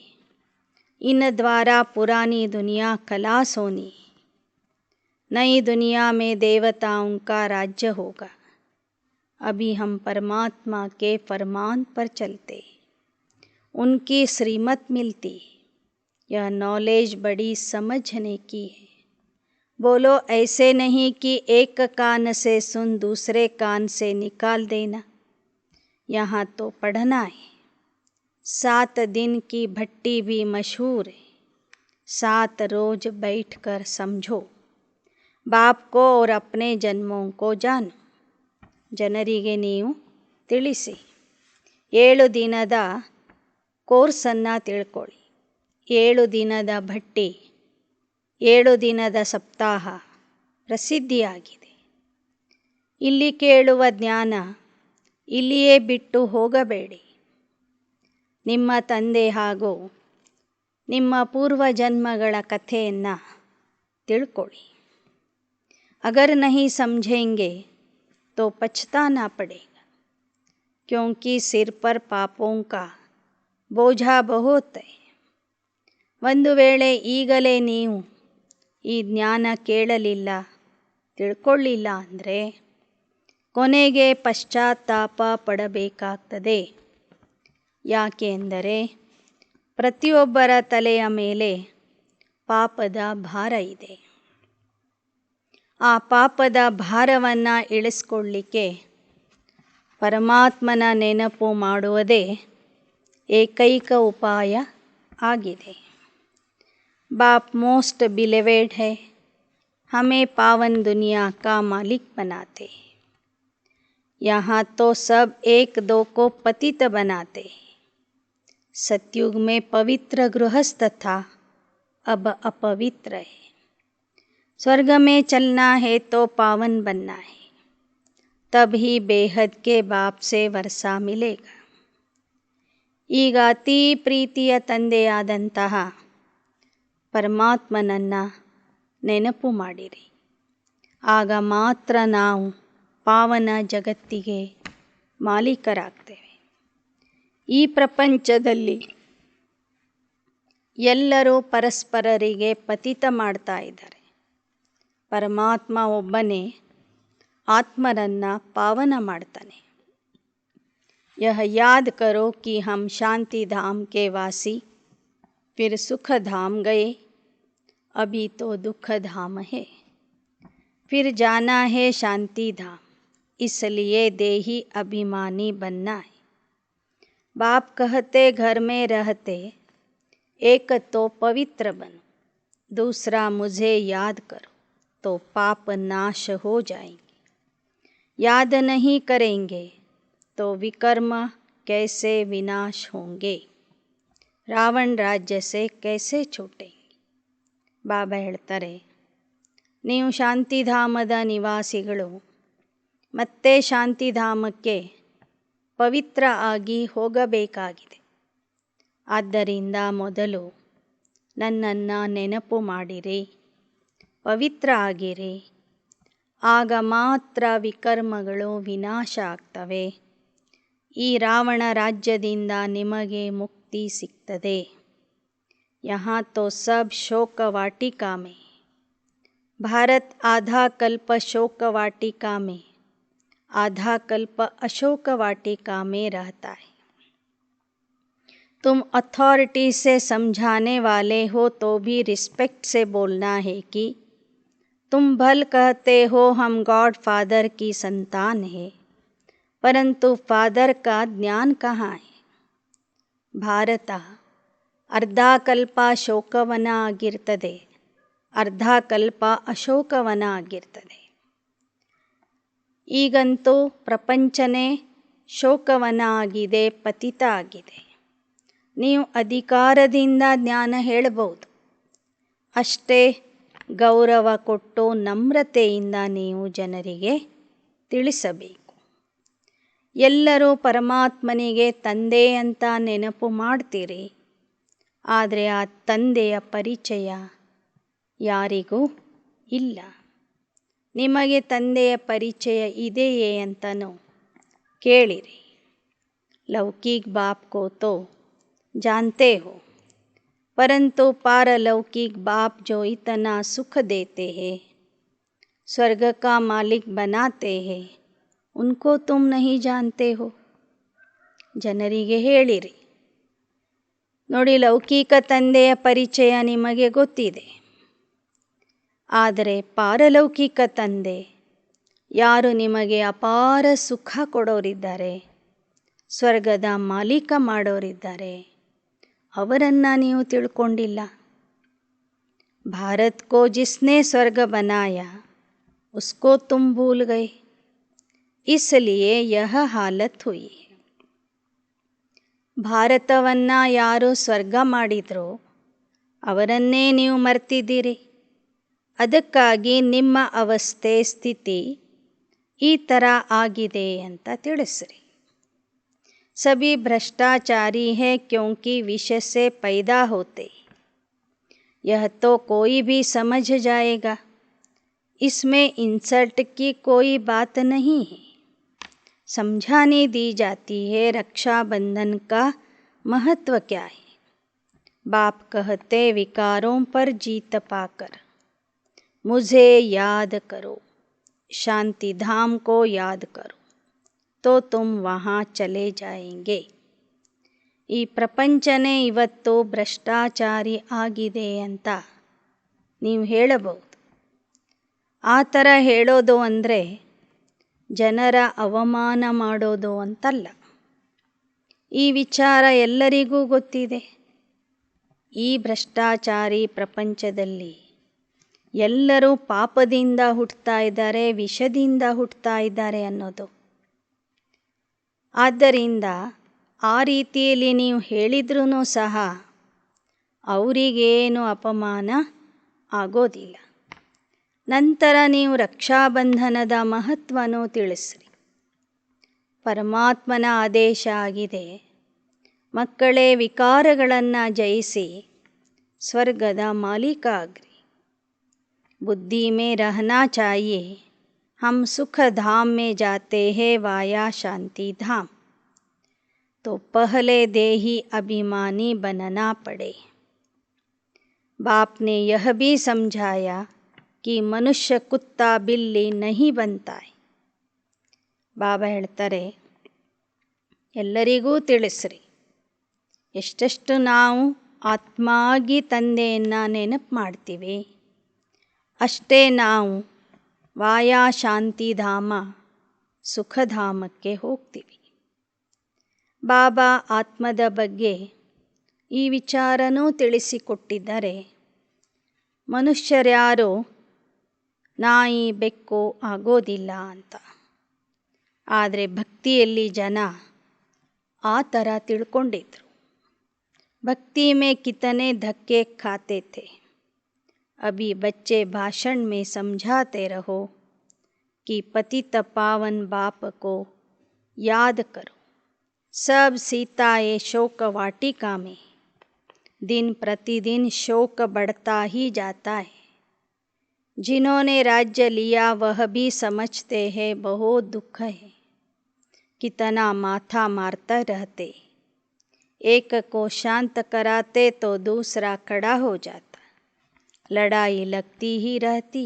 इन द्वारा पुरानी दुनिया खलास होनी. नई दुनिया में देवताओं का राज्य होगा। अभी हम परमात्मा के फरमान पर चलते, उनकी श्रीमत मिलती। यह नॉलेज बड़ी समझने की है। बोलो ऐसे नहीं कि एक कान से सुन दूसरे कान से निकाल देना। यहाँ तो पढ़ना है। 7 दिन की भट्टी भी मशहूर है। 7 रोज बैठकर समझो। बाप को और अपने जन्मों को जानो। ಜನರಿಗೆ ನೀವು ತಿಳಿಸಿ। 7 ದಿನದ ಕೋರ್ಸನ್ನು ತಿಳ್ಕೊಳ್ಳಿ। 7 ದಿನದ ಭಟ್ಟಿ, 7 ದಿನದ ಸಪ್ತಾಹ ಪ್ರಸಿದ್ಧಿಯಾಗಿದೆ। ಇಲ್ಲಿ ಕೇಳುವ ಜ್ಞಾನ ಇಲ್ಲಿಯೇ ಬಿಟ್ಟು ಹೋಗಬೇಡಿ। ನಿಮ್ಮ ತಂದೆ ಹಾಗೂ ನಿಮ್ಮ ಪೂರ್ವಜನ್ಮಗಳ ಕಥೆಯನ್ನು ತಿಳ್ಕೊಳ್ಳಿ। ಅಗರ್ नहीं समझेंगे तो पछताना पड़ेगा, क्योंकि सिर पर पापों का बोझा बहुत है। ಒಂದು ವೇಳೆ ಈಗಲೇ ನೀವು ಈ ಜ್ಞಾನ ಕೇಳಲಿಲ್ಲ, ತಿಳ್ಕೊಳ್ಳಿಲ್ಲ ಅಂದರೆ ಕೊನೆಗೆ ಪಶ್ಚಾತ್ತಾಪ ಪಡಬೇಕಾಗ್ತದೆ। ಯಾಕೆ ಎಂದರೆ ಪ್ರತಿಯೊಬ್ಬರ ತಲೆಯ ಮೇಲೆ ಪಾಪದ ಭಾರ ಇದೆ। ಆ ಪಾಪದ ಭಾರವನ್ನು ಇಳಿಸ್ಕೊಳ್ಳಿಕ್ಕೆ ಪರಮಾತ್ಮನ ನೆನಪು ಮಾಡುವುದೇ ಏಕೈಕ ಉಪಾಯ ಆಗಿದೆ। बाप मोस्ट बिलीवेड है, हमें पावन दुनिया का मालिक बनाते। यहाँ तो सब एक दो को पतित बनाते। सतयुग में पवित्र गृहस्थ था, अब अपवित्र है। स्वर्ग में चलना है तो पावन बनना है, तभी बेहद के बाप से वर्षा मिलेगा। ಈಗ ಅತಿ ಪ್ರೀತಿಯ ತಂದೆಯಾದಂತಹ ಪರಮಾತ್ಮನನ್ನು ನೆನಪು ಮಾಡಿರಿ। ಆಗ ಮಾತ್ರ ನಾವು ಪಾವನ ಜಗತ್ತಿಗೆ ಮಾಲೀಕರಾಗ್ತೇವೆ। ಈ ಪ್ರಪಂಚದಲ್ಲಿ ಎಲ್ಲರೂ ಪರಸ್ಪರರಿಗೆ ಪತಿತ ಮಾಡ್ತಾ ಇದ್ದಾರೆ। ಪರಮಾತ್ಮ ಒಬ್ಬನೇ ಆತ್ಮರನ್ನು ಪಾವನ ಮಾಡ್ತಾನೆ। यह याद करो कि हम शांति धाम के वासी, फिर सुख धाम गए, अभी तो दुख धाम है, फिर जाना है शांति धाम, इसलिए देही अभिमानी बनना है। बाप कहते घर में रहते एक तो पवित्र बनो, दूसरा मुझे याद करो तो पाप नाश हो जाएंगे। याद नहीं करेंगे तो विकर्म कैसे विनाश होंगे, ರಾವಣ ರಾಜ್ಯ ಸೆ कैसे छूटेंगे। ಬಾಬಾ ಹೇಳ್ತಾರೆ, ನೀವು ಶಾಂತಿಧಾಮದ ನಿವಾಸಿಗಳು, ಮತ್ತೆ ಶಾಂತಿಧಾಮಕ್ಕೆ ಪವಿತ್ರ ಆಗಿ ಹೋಗಬೇಕಾಗಿದೆ। ಆದ್ದರಿಂದ ಮೊದಲು ನನ್ನನ್ನು ನೆನಪು ಮಾಡಿರಿ, ಪವಿತ್ರ ಆಗಿರಿ, ಆಗ ಮಾತ್ರ ವಿಕರ್ಮಗಳು ವಿನಾಶ ಆಗ್ತವೆ। ಈ ರಾವಣ ರಾಜ್ಯದಿಂದ ನಿಮಗೆ ಮುಕ್ತಿ ಸಿಗ್ತದೆ। यहाँ तो सब शोक वाटिका में, भारत आधा कल्प शोक वाटिका में, आधा कल्प अशोक वाटिका में रहता है। तुम अथॉरिटी से समझाने वाले हो तो भी रिस्पेक्ट से बोलना है कि तुम भल कहते हो हम गॉड फादर की संतान है, परंतु फादर का ज्ञान कहाँ है। ಭಾರತ ಅರ್ಧ ಕಲ್ಪ ಶೋಕವನ ಆಗಿರ್ತದೆ, ಅರ್ಧ ಕಲ್ಪ ಅಶೋಕವನ ಆಗಿರ್ತದೆ। ಈಗಂತೂ ಪ್ರಪಂಚನೇ ಶೋಕವನ ಆಗಿದೆ, ಪತಿತ ಆಗಿದೆ। ನೀವು ಅಧಿಕಾರದಿಂದ ಜ್ಞಾನ ಹೇಳಬಹುದು, ಅಷ್ಟೇ ಗೌರವ ಕೊಟ್ಟು ನಮ್ರತೆಯಿಂದ ನೀವು ಜನರಿಗೆ ತಿಳಿಸಬೇಕು। ಎಲ್ಲರೂ ಪರಮಾತ್ಮನಿಗೆ ತಂದೆ ಅಂತ ನೆನಪು ಮಾಡ್ತೀರಿ, ಆದರೆ ಆ ತಂದೆಯ ಪರಿಚಯ ಯಾರಿಗೂ ಇಲ್ಲ। ನಿಮಗೆ ತಂದೆಯ ಪರಿಚಯ ಇದೆಯೇ ಅಂತನೂ ಕೇಳಿರಿ। लौकिक बाप को तो जानते हो, परंतु पारलौकिक बाप जो इतना सुख देते हैं स्वर्ग का मालिक बनाते हैं, उनको तुम नहीं जानते हो. ಜನರಿಗೆ ಹೇಳಿರಿ. ನೋಡಿ, ಲೌಕಿಕ ತಂದೆಯ ಪರಿಚಯ ನಿಮಗೆ ಗೊತ್ತಿದೆ. ಆದರೆ ಪಾರಲೌಕಿಕ ತಂದೆ, ಯಾರು ನಿಮಗೆ ಅಪಾರ ಸುಖ ಕೊಡೋರಿದ್ದಾರೆ, ಸ್ವರ್ಗದ ಮಾಲೀಕ ಮಾಡೋರಿದ್ದಾರೆ, ಅವರನ್ನು ನೀವು ತಿಳ್ಕೊಂಡಿಲ್ಲ. भारत को जिसने स्वर्ग बनाया उसको तुम भूल गए, इसलिए यह हालत हुई. ಭಾರತವನ್ನು ಯಾರು ಸ್ವರ್ಗ ಮಾಡಿದ್ರೋ ಅವರನ್ನೇ ನೀವು ಮರ್ತಿದ್ದೀರಿ. ಅದಕ್ಕಾಗಿ ನಿಮ್ಮ ಅವಸ್ಥೆ ಸ್ಥಿತಿ ಈ ಥರ ಆಗಿದೆ ಅಂತ ತಿಳಿಸ್ರಿ. सभी भ्रष्टाचारी है क्योंकि विषय से पैदा होते. यह तो कोई भी समझ जाएगा, इसमें इंसल्ट की कोई बात नहीं है. समझाने दी जाती है रक्षाबंधन का महत्व क्या है. बाप कहते विकारों पर जीत पाकर मुझे याद करो, शांति धाम को याद करो, तो तुम वहाँ चले जाएंगे. ಈ ಪ್ರಪಂಚನೇ ಇವತ್ತು ಭ್ರಷ್ಟಾಚಾರಿ ಆಗಿದೆ ಅಂತ ನೀವು ಹೇಳಬಹುದು. ಆ ಥರ ಹೇಳೋದು ಅಂದರೆ ಜನರ ಅವಮಾನ ಮಾಡೋದು ಅಂತಲ್ಲ. ಈ ವಿಚಾರ ಎಲ್ಲರಿಗೂ ಗೊತ್ತಿದೆ. ಈ ಭ್ರಷ್ಟಾಚಾರಿ ಪ್ರಪಂಚದಲ್ಲಿ ಎಲ್ಲರೂ ಪಾಪದಿಂದ ಹುಟ್ಟುತ್ತಾ ಇದ್ದಾರೆ, ವಿಷದಿಂದ ಹುಟ್ಟುತ್ತಾ ಇದ್ದಾರೆ ಅನ್ನೋದು. ಆದ್ದರಿಂದ ಆ ರೀತಿಯಲ್ಲಿ ನೀವು ಹೇಳಿದ್ರೂ ಸಹ ಅವರಿಗೇನು ಅಪಮಾನ ಆಗೋದಿಲ್ಲ. ನಂತರ ನೀವು ರಕ್ಷಾಬಂಧನದ ಮಹತ್ವನೂ ತಿಳಿಸ್ರಿ. ಪರಮಾತ್ಮನ ಆದೇಶ ಆಗಿದೆ, ಮಕ್ಕಳೇ ವಿಕಾರಗಳನ್ನು ಜಯಿಸಿ ಸ್ವರ್ಗದ ಮಾಲೀಕ ಆಗ್ರಿ. बुद्धि में रहना चाहिए, हम सुख धाम में जाते हैं वाया शांति धाम. तो पहले देही अभिमानी बनना पड़े. बाप ने यह भी समझाया कि मनुष्य कुत्ता बिल्ली नहीं बनता है. ಬಾಬಾ ಹೇಳ್ತಾರೆ, ಎಲ್ಲರಿಗೂ ತಿಳಿಸ್ರಿ, ಎಷ್ಟೆಷ್ಟು ನಾವು ಆತ್ಮಾಗಿ ತಂದೆಯನ್ನು ನೆನಪು ಮಾಡ್ತೀವಿ, ಅಷ್ಟೇ ನಾವು ವಾಯಾ ಶಾಂತಿಧಾಮ ಸುಖಧಾಮಕ್ಕೆ ಹೋಗ್ತೀವಿ. ಬಾಬಾ ಆತ್ಮದ ಬಗ್ಗೆ ಈ ವಿಚಾರನೂ ತಿಳಿಸಿಕೊಟ್ಟಿದ್ದಾರೆ. ಮನುಷ್ಯರ್ಯಾರು ನಾಯಿ ಬೆಕ್ಕು ಆಗೋದಿಲ್ಲ ಅಂತ. ಆದರೆ ಭಕ್ತಿಯಲ್ಲಿ ಜನ ಆ ಥರ ತಿಳ್ಕೊಂಡಿದ್ರು. ಭಕ್ತಿ में कितने धक्के खाते थे. अभी बच्चे भाषण में समझाते रहो कि पतित पावन बाप को याद करो. सब सीताए शोक वाटिका में दिन प्रतिदिन शोक बढ़ता ही जाता है. जिन्होंने राज्य लिया वह भी समझते हैं बहुत दुख है. कितना माथा मारता रहते, एक को शांत कराते तो दूसरा खड़ा हो जाता. लड़ाई लगती ही रहती.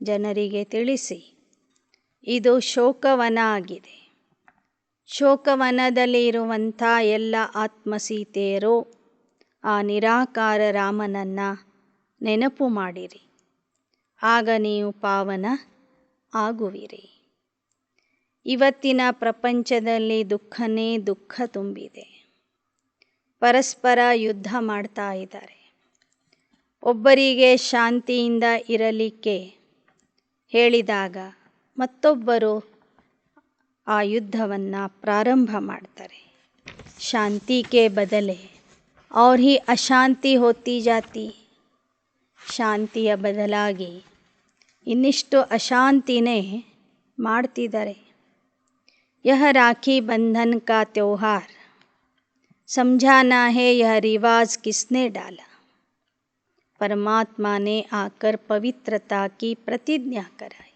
ಜನರಿಗೆ ತಿಳಿಸಿ, ಇದು ಶೋಕವನ ಆಗಿದೆ. ಶೋಕವನದಲ್ಲಿ ಇರುವಂಥ ಎಲ್ಲ ಆತ್ಮಸೀತೆಯರು ಆ ನಿರಾಕಾರ ರಾಮನನ್ನು ನೆನಪು ಮಾಡಿರಿ. ಆಗ ನೀವು ಪಾವನ ಆಗುವಿರಿ. ಇವತ್ತಿನ ಪ್ರಪಂಚದಲ್ಲಿ ದುಃಖನೇ ದುಃಖ ತುಂಬಿದೆ. ಪರಸ್ಪರ ಯುದ್ಧ ಮಾಡ್ತಾ ಇದ್ದಾರೆ. ಒಬ್ಬರಿಗೆ ಶಾಂತಿಯಿಂದ ಇರಲಿಕ್ಕೆ ಹೇಳಿದಾಗ ಮತ್ತೊಬ್ಬರು ಆ ಯುದ್ಧವನ್ನು ಪ್ರಾರಂಭ ಮಾಡ್ತಾರೆ. ಶಾಂತಿ ಕೆ ಬದಲೆ और ही ಅಶಾಂತಿ ಹೋತಿ ಜಾತಿ. ಶಾಂತಿಯ ಬದಲಾಗಿ ಇನ್ನಿಷ್ಟು ಅಶಾಂತಿನೇ ಮಾಡ್ತಿದ್ದಾರೆ. यह राखी बंधन का त्योहार समझाना है, यह रिवाज किसने डाला. परमात्मा ने आकर पवित्रता की प्रतिज्ञा कराई.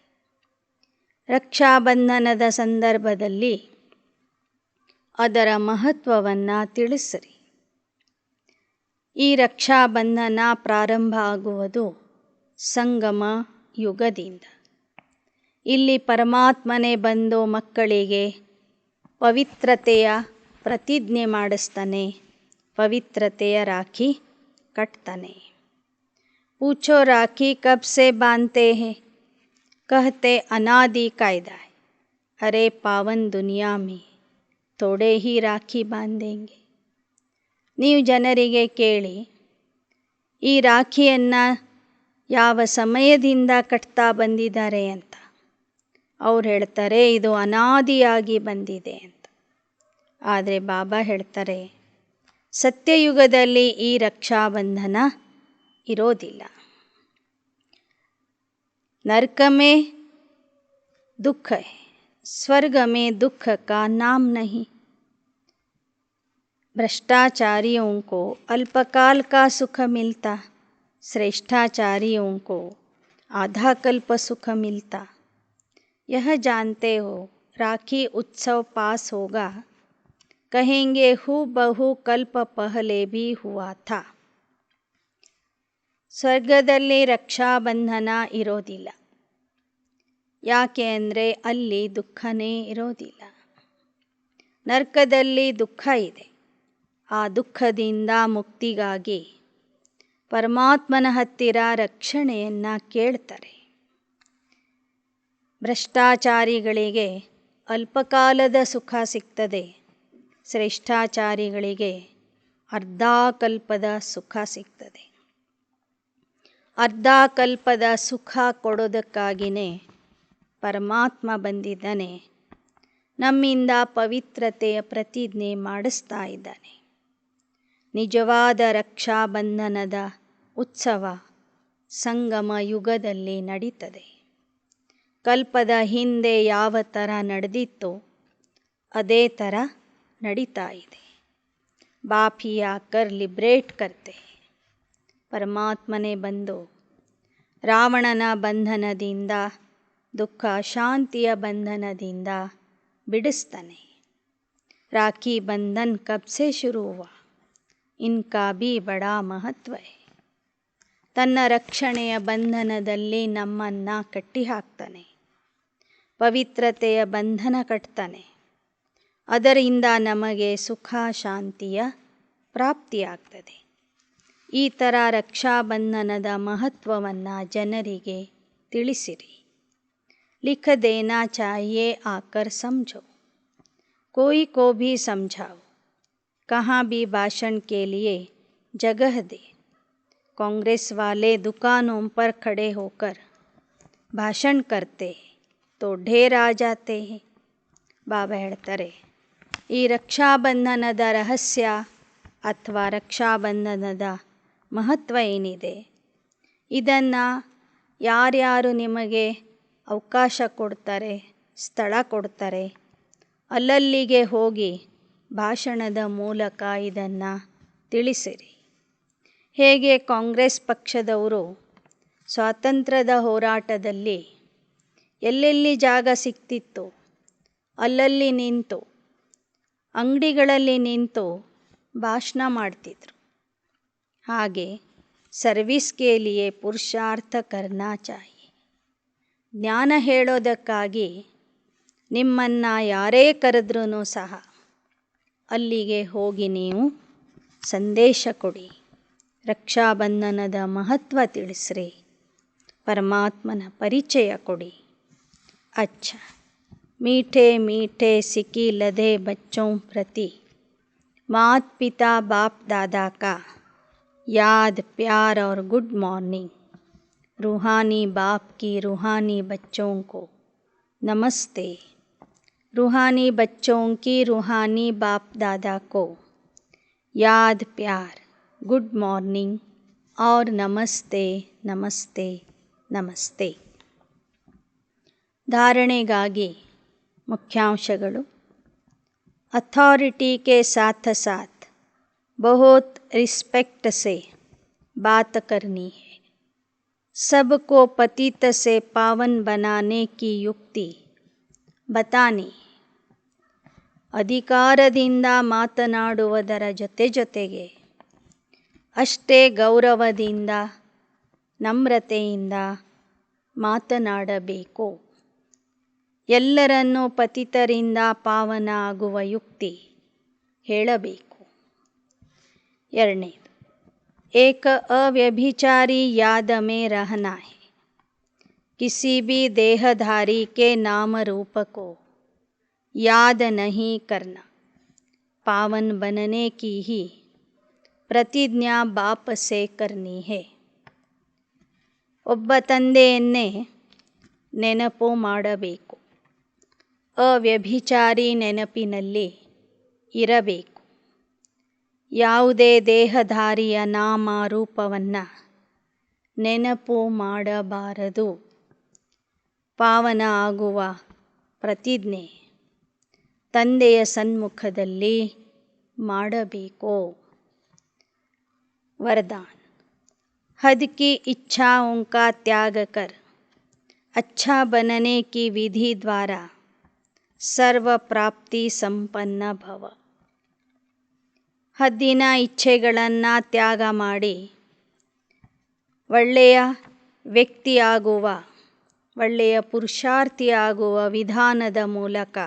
ರಕ್ಷಾಬಂಧನದ ಸಂದರ್ಭದಲ್ಲಿ ಅದರ ಮಹತ್ವವನ್ನು ತಿಳಿಸ್ರಿ. ಈ ರಕ್ಷಾಬಂಧನ ಪ್ರಾರಂಭ ಆಗುವುದು ಸಂಗಮ ಯುಗದಿಂದ. ಇಲ್ಲಿ ಪರಮಾತ್ಮನೇ ಬಂದು ಮಕ್ಕಳಿಗೆ ಪವಿತ್ರತೆಯ ಪ್ರತಿಜ್ಞೆ ಮಾಡಿಸ್ತಾನೆ, ಪವಿತ್ರತೆಯ ರಾಖಿ ಕಟ್ತಾನೆ. पूछो राखी कब से बांधते हैं, कहते अनादि कायदा है. अरे पावन दुनिया में थोड़े ही राखी बांधेंगे. ನೀವು ಜನರಿಗೆ ಕೇಳಿ, ಈ ರಾಖಿಯನ್ನು ಯಾವ ಸಮಯದಿಂದ ಕಟ್ತಾ ಬಂದಿದ್ದಾರೆ ಅಂತ. ಅವ್ರು ಹೇಳ್ತಾರೆ ಇದು ಅನಾದಿಯಾಗಿ ಬಂದಿದೆ ಅಂತ. ಆದರೆ ಬಾಬಾ ಹೇಳ್ತಾರೆ ಸತ್ಯಯುಗದಲ್ಲಿ ಈ ರಕ್ಷಾಬಂಧನ ಇರೋದಿಲ್ಲ. नरक में दुख है, स्वर्ग में दुख का नाम नहीं. भ्रष्टाचारियों को अल्पकाल का सुख मिलता, श्रेष्ठाचारियों को आधा कल्प सुख मिलता. यह जानते हो राखी उत्सव पास होगा, कहेंगे हू बहु कल्प पहले भी हुआ था. ಸ್ವರ್ಗದಲ್ಲಿ ರಕ್ಷಾಬಂಧನ ಇರೋದಿಲ್ಲ. ಯಾಕೆ ಅಂದರೆ ಅಲ್ಲಿ ದುಃಖನೇ ಇರೋದಿಲ್ಲ. ನರಕದಲ್ಲಿ ದುಃಖ ಇದೆ. ಆ ದುಃಖದಿಂದ ಮುಕ್ತಿಗಾಗಿ ಪರಮಾತ್ಮನ ಹತ್ತಿರ ರಕ್ಷಣೆಯನ್ನು ಕೇಳ್ತಾರೆ. ಭ್ರಷ್ಟಾಚಾರಿಗಳಿಗೆ ಅಲ್ಪಕಾಲದ ಸುಖ ಸಿಗ್ತದೆ, ಶ್ರೇಷ್ಠಾಚಾರಿಗಳಿಗೆ ಅರ್ಧಕಲ್ಪದ ಸುಖ ಸಿಗ್ತದೆ. ಅರ್ಧಕಲ್ಪದ ಸುಖ ಕೊಡೋದಕ್ಕಾಗಿಯೇ ಪರಮಾತ್ಮ ಬಂದಿದ್ದಾನೆ, ನಮ್ಮಿಂದ ಪವಿತ್ರತೆಯ ಪ್ರತಿಜ್ಞೆ ಮಾಡಿಸ್ತಾ ಇದ್ದಾನೆ. ನಿಜವಾದ ರಕ್ಷಾಬಂಧನದ ಉತ್ಸವ ಸಂಗಮ ಯುಗದಲ್ಲಿ ನಡೀತದೆ. ಕಲ್ಪದ ಹಿಂದೆ ಯಾವ ಥರ ನಡೆದಿತ್ತೋ ಅದೇ ಥರ ನಡೀತಾ ಇದೆ. ಬಾಪ್ ಆಕರ್ ಲಿಬ್ರೇಟ್ ಕರ್ತೆ. ಪರಮಾತ್ಮನೇ ಬಂದು ರಾವಣನ ಬಂಧನದಿಂದ, ದುಃಖ ಶಾಂತಿಯ ಬಂಧನದಿಂದ ಬಿಡಿಸ್ತಾನೆ. ರಾಖಿ ಬಂಧನ್ ಕಬ್ ಸೆ ಶುರು ಹುವಾ, ಇನ್ಕಾ ಭೀ ಬಡಾ ಮಹತ್ವ ಹೈ. ತನ್ನ ರಕ್ಷಣೆಯ ಬಂಧನದಲ್ಲಿ ನಮ್ಮನ್ನು ಕಟ್ಟಿ ಹಾಕ್ತಾನೆ, ಪವಿತ್ರತೆಯ ಬಂಧನ ಕಟ್ತಾನೆ. ಅದರಿಂದ ನಮಗೆ ಸುಖ ಶಾಂತಿಯ ಪ್ರಾಪ್ತಿಯಾಗ್ತದೆ. ಈ ಥರ ರಕ್ಷಾಬಂಧನದ ಮಹತ್ವವನ್ನು ಜನರಿಗೆ ತಿಳಿಸಿರಿ. लिख देना चाहिए आकर समझो, कोई को भी समझाओ, कहाँ भी भाषण के लिए जगह दे. कांग्रेस वाले दुकानों पर खड़े होकर भाषण करते तो ढेर आ जाते हैं. ಬಾಬಾ ಹೇಳ್ತಾರೆ ಈ ರಕ್ಷಾಬಂಧನದ ರಹಸ್ಯ ಅಥವಾ ರಕ್ಷಾಬಂಧನದ ಮಹತ್ವ ಏನಿದೆ, ಇದನ್ನು ಯಾರ್ಯಾರು ನಿಮಗೆ ಅವಕಾಶ ಕೊಡ್ತಾರೆ, ಸ್ಥಳ ಕೊಡ್ತಾರೆ, ಅಲ್ಲಲ್ಲಿಗೆ ಹೋಗಿ ಭಾಷಣದ ಮೂಲಕ ಇದನ್ನು ತಿಳಿಸಿರಿ. ಹೇಗೆ ಕಾಂಗ್ರೆಸ್ ಪಕ್ಷದವರು ಸ್ವಾತಂತ್ರ್ಯದ ಹೋರಾಟದಲ್ಲಿ ಎಲ್ಲೆಲ್ಲಿ ಜಾಗ ಸಿಕ್ತಿತ್ತು ಅಲ್ಲಲ್ಲಿ ನಿಂತು, ಅಂಗಡಿಗಳಲ್ಲಿ ನಿಂತು ಭಾಷಣ ಮಾಡ್ತಿದ್ರು, ಹಾಗೆ ಸರ್ವಿಸ್ ಕೆ ಲಿಯೆ ಪುರುಷಾರ್ಥ ಕರ್ನಾ ಚಾಹಿಯೆ. ಜ್ಞಾನ ಹೇಳೋದಕ್ಕಾಗಿ ನಿಮ್ಮನ್ನು ಯಾರೇ ಕರೆದ್ರೂ ಸಹ ಅಲ್ಲಿಗೆ ಹೋಗಿ ನೀವು ಸಂದೇಶ ಕೊಡಿ, ರಕ್ಷಾಬಂಧನದ ಮಹತ್ವ ತಿಳಿಸ್ರಿ, ಪರಮಾತ್ಮನ ಪರಿಚಯ ಕೊಡಿ. अच्छा, मीठे मीठे सिकी लदे बच्चों प्रति मात पिता बाप दादा का याद प्यार और गुड मॉर्निंग. रूहानी बाप की रूहानी बच्चों को नमस्ते. रूहानी बच्चों की रूहानी बाप दादा को याद प्यार, गुड मॉर्निंग और नमस्ते नमस्ते नमस्ते. धारणेಗಾಗಿ मुख्यांशಗಳು. अथॉरिटी के साथ साथ बहुत रिस्पेक्ट से बात करनी है. सबको पतित से पावन बनाने की युक्ति बतानी. ಅಧಿಕಾರದಿಂದ ಮಾತನಾಡುವುದರ ಜೊತೆಗೆ ಅಷ್ಟೇ ಗೌರವದಿಂದ, ನಮ್ರತೆಯಿಂದ ಮಾತನಾಡಬೇಕು. ಎಲ್ಲರನ್ನೂ ಪತಿತರಿಂದ ಪಾವನ ಆಗುವ ಯುಕ್ತಿ ಹೇಳಬೇಕು. ಎರಡನೇದು, ಏಕ ಅವ್ಯಭಿಚಾರಿ ಯಾದ ಮೇ ರಹನಾ ಹೈ, किसी भी देहधारी के नाम रूप को याद नहीं करना, पावन बनने की ही प्रतिज्ञा बाप से करनी है. ಒಬ್ಬ ತಂದೆಯನ್ನೇ ನೆನಪು ಮಾಡಬೇಕು. ಅವ್ಯಭಿಚಾರಿ ನೆನಪಿನಲ್ಲಿ ಇರಬೇಕು. ಯಾವುದೇ ದೇಹಧಾರಿಯ ನಾಮ ರೂಪವನ್ನು ನೆನಪು ಮಾಡಬಾರದು. ಪಾವನ ಆಗುವ ಪ್ರತಿಜ್ಞೆ ತಂದೆಯ ಸನ್ಮುಖದಲ್ಲಿ ಮಾಡಬೇಕು. वरदान, हद की इच्छाओं का त्याग कर अच्छा बनने की विधि द्वारा सर्व प्राप्ति संपन्न भव. ಹದ್ದಿನ ಇಚ್ಛೆಗಳನ್ನು ತ್ಯಾಗ ಮಾಡಿ ಒಳ್ಳೆಯ ವ್ಯಕ್ತಿಯಾಗುವ, ಒಳ್ಳೆಯ ಪುರುಷಾರ್ಥಿಯಾಗುವ ವಿಧಾನದ ಮೂಲಕ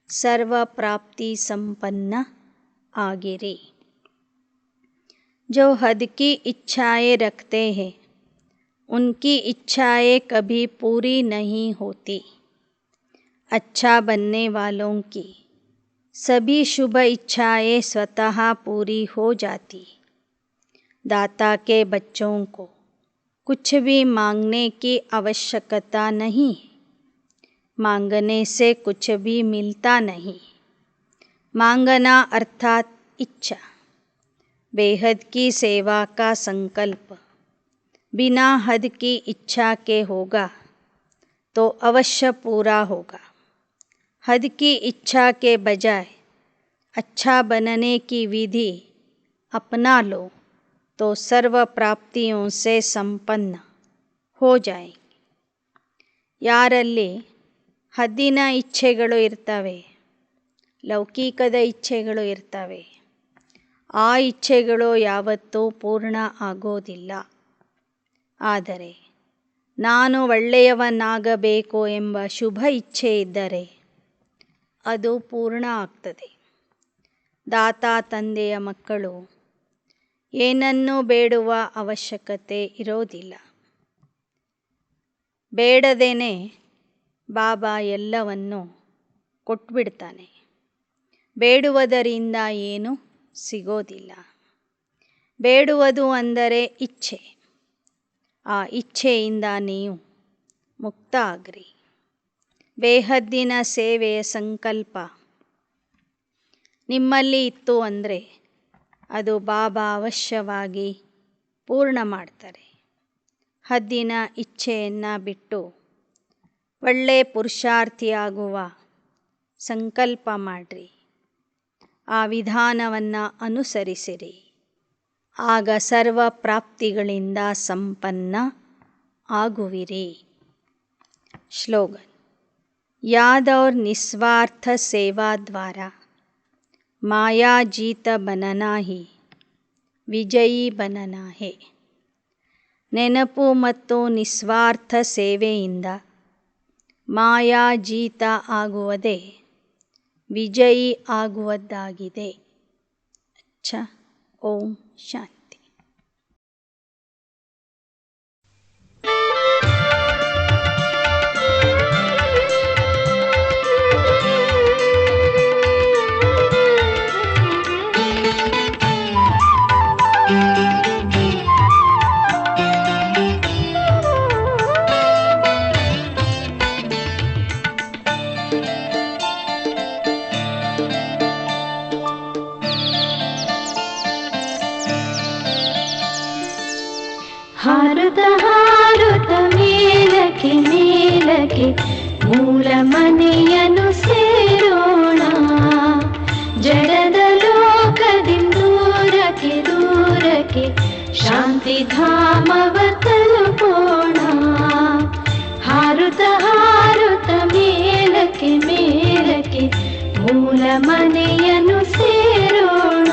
ಸರ್ವ ಪ್ರಾಪ್ತಿ ಸಂಪನ್ನ ಆಗಿರಿ. जो हद की इच्छाएं रखते हैं उनकी इच्छाएं कभी पूरी नहीं होती. अच्छा बनने वालों की सभी शुभ इच्छाएं स्वतः पूरी हो जाती. दाता के बच्चों को कुछ भी मांगने की आवश्यकता नहीं. मांगने से कुछ भी मिलता नहीं. मांगना अर्थात इच्छा, बेहद की सेवा का संकल्प बिना हद की इच्छा के होगा तो अवश्य पूरा होगा. हद की इच्छा के बजाय अच्छा बनने की विधि अपना लो तो सर्व प्राप्तियों से संपन्न हो जाएंगे. ಯಾರಲ್ಲಿ ಹದ್ದಿನ ಇಚ್ಛೆಗಳು ಇರ್ತವೆ, ಲೌಕಿಕದ ಇಚ್ಛೆಗಳು ಇರ್ತವೆ, ಆ ಇಚ್ಛೆಗಳು ಯಾವತ್ತೂ ಪೂರ್ಣ ಆಗೋದಿಲ್ಲ. ಆದರೆ ನಾನು ಒಳ್ಳೆಯವನಾಗಬೇಕು ಎಂಬ ಶುಭ ಇಚ್ಛೆ ಇದ್ದರೆ ಅದು ಪೂರ್ಣ ಆಗ್ತದೆ. ದಾತ ತಂದೆಯ ಮಕ್ಕಳು ಏನನ್ನೂ ಬೇಡುವ ಅವಶ್ಯಕತೆ ಇರೋದಿಲ್ಲ. ಬೇಡದೇನೆ ಬಾಬಾ ಎಲ್ಲವನ್ನು ಕೊಟ್ಬಿಡ್ತಾನೆ. ಬೇಡುವುದರಿಂದ ಏನು ಸಿಗೋದಿಲ್ಲ. ಬೇಡುವುದು ಅಂದರೆ ಇಚ್ಛೆ. ಆ ಇಚ್ಛೆಯಿಂದ ನೀವು ಮುಕ್ತ ಆಗ್ರಿ. ಬೇಹದ್ದಿನ ಸೇವೆಯ ಸಂಕಲ್ಪ ನಿಮ್ಮಲ್ಲಿ ಇತ್ತು ಅಂದರೆ ಅದು ಬಾಬಾ ಅವಶ್ಯವಾಗಿ ಪೂರ್ಣ ಮಾಡ್ತಾರೆ. ಹದ್ದಿನ ಇಚ್ಛೆಯನ್ನು ಬಿಟ್ಟು ಒಳ್ಳೆ ಪುರುಷಾರ್ಥಿಯಾಗುವ ಸಂಕಲ್ಪ ಮಾಡಿರಿ. ಆ ವಿಧಾನವನ್ನು ಅನುಸರಿಸಿರಿ. ಆಗ ಸರ್ವ ಪ್ರಾಪ್ತಿಗಳಿಂದ ಸಂಪನ್ನ ಆಗುವಿರಿ. श्लोगन, याद और निस्वार्थ सेवा द्वारा माया जीत बनना ही ವಿಜಯಿ बनना है. ನೆನಪು ಮತ್ತು ನಿಸ್ವಾರ್ಥ ಸೇವೆಯಿಂದ ಮಾಯಾ ಜೀತ ಆಗುವುದೇ ವಿಜಯಿ ಆಗುವುದಾಗಿದೆ. ಅಚ್ಚಾ, ಓಂ ಶಾಂತಿ. ಹಾರುತ ಹಾರುತ ಮೇಲಕ್ಕೆ ಮೇಲಕ್ಕೆ ಮೂಲ ಮನೆಯನ್ನು ಸೇರೋಣ. ಜಡದ ಲೋಕದಿಂದ ದೂರಕ್ಕೆ ದೂರಕ್ಕೆ ಶಾಂತಿ ಧಾಮವ ತಲುಪೋಣ. ಹಾರುತ ಹಾರುತ ಮೇಲಕ್ಕೆ ಮೇಲಕ್ಕೆ ಮೂಲ ಮನೆಯನ್ನು ಸೇರೋಣ.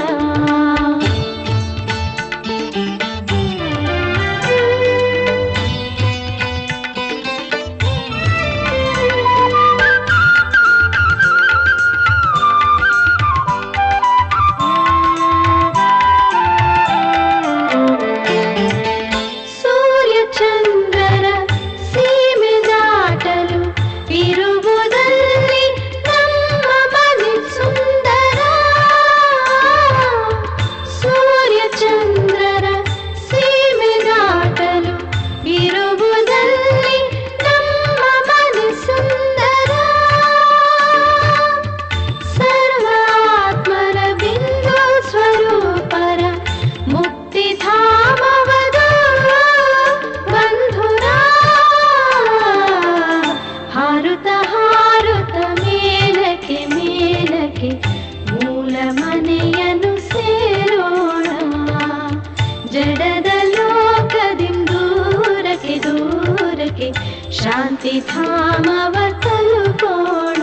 ಶಾಂತಿಧಾಮವ ತಲುಪೋಣ.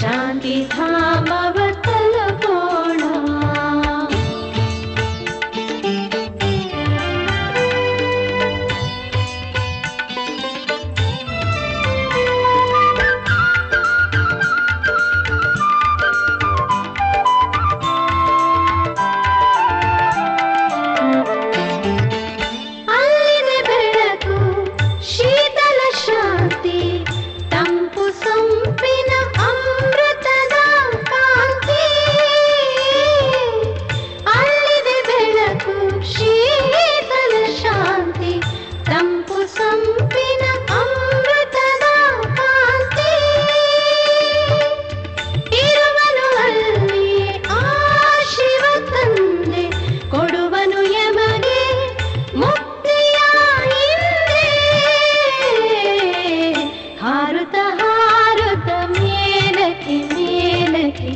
ಶಾಂತಿಧಾಮವ ತಲುಪೋಣ. ಅಲ್ಲಿದೆ ಬೆಳಕು, ಶೀತಲ ಶಾಂತಿ, ತಂಪು ಸಂಪಿನ ಅಮೃತದ ಕಾಂತಿ. ಅಲ್ಲಿದೆ ಬೆಳಕು, ಶೀತಲ ಶಾಂತಿ, ತಂಪು ಸಂಪಿನ ಅಮೃತದ ಕಾಂತಿ. ಇರುವನು ಅಲ್ಲಿ ಆ ಶಿವ ತಂದೆ, ಕೊಡುವನು ಯಮಗೆ ಮುಕ್ತಿಯ ಹಿಂದೆ. ಹಾರುತ್ತ ಹಾರುತ್ತ ಮೇಲಕ್ಕೆ ಮೇಲಕ್ಕೆ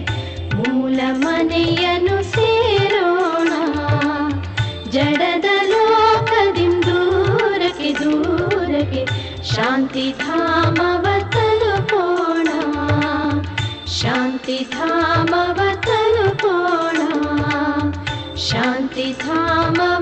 ಮೂಲ ಮನೆಯನ್ನು ಸೇರೋಣ. ಜಡದ ಲೋಕದಿಂದ ದೂರಕ್ಕೆ ದೂರಕ್ಕೆ ಶಾಂತಿಧಾಮವ ತಲುಪೋಣ. ಶಾಂತಿಧಾಮವ ತಲುಪೋಣ. ಶಾಂತಿಧಾಮವ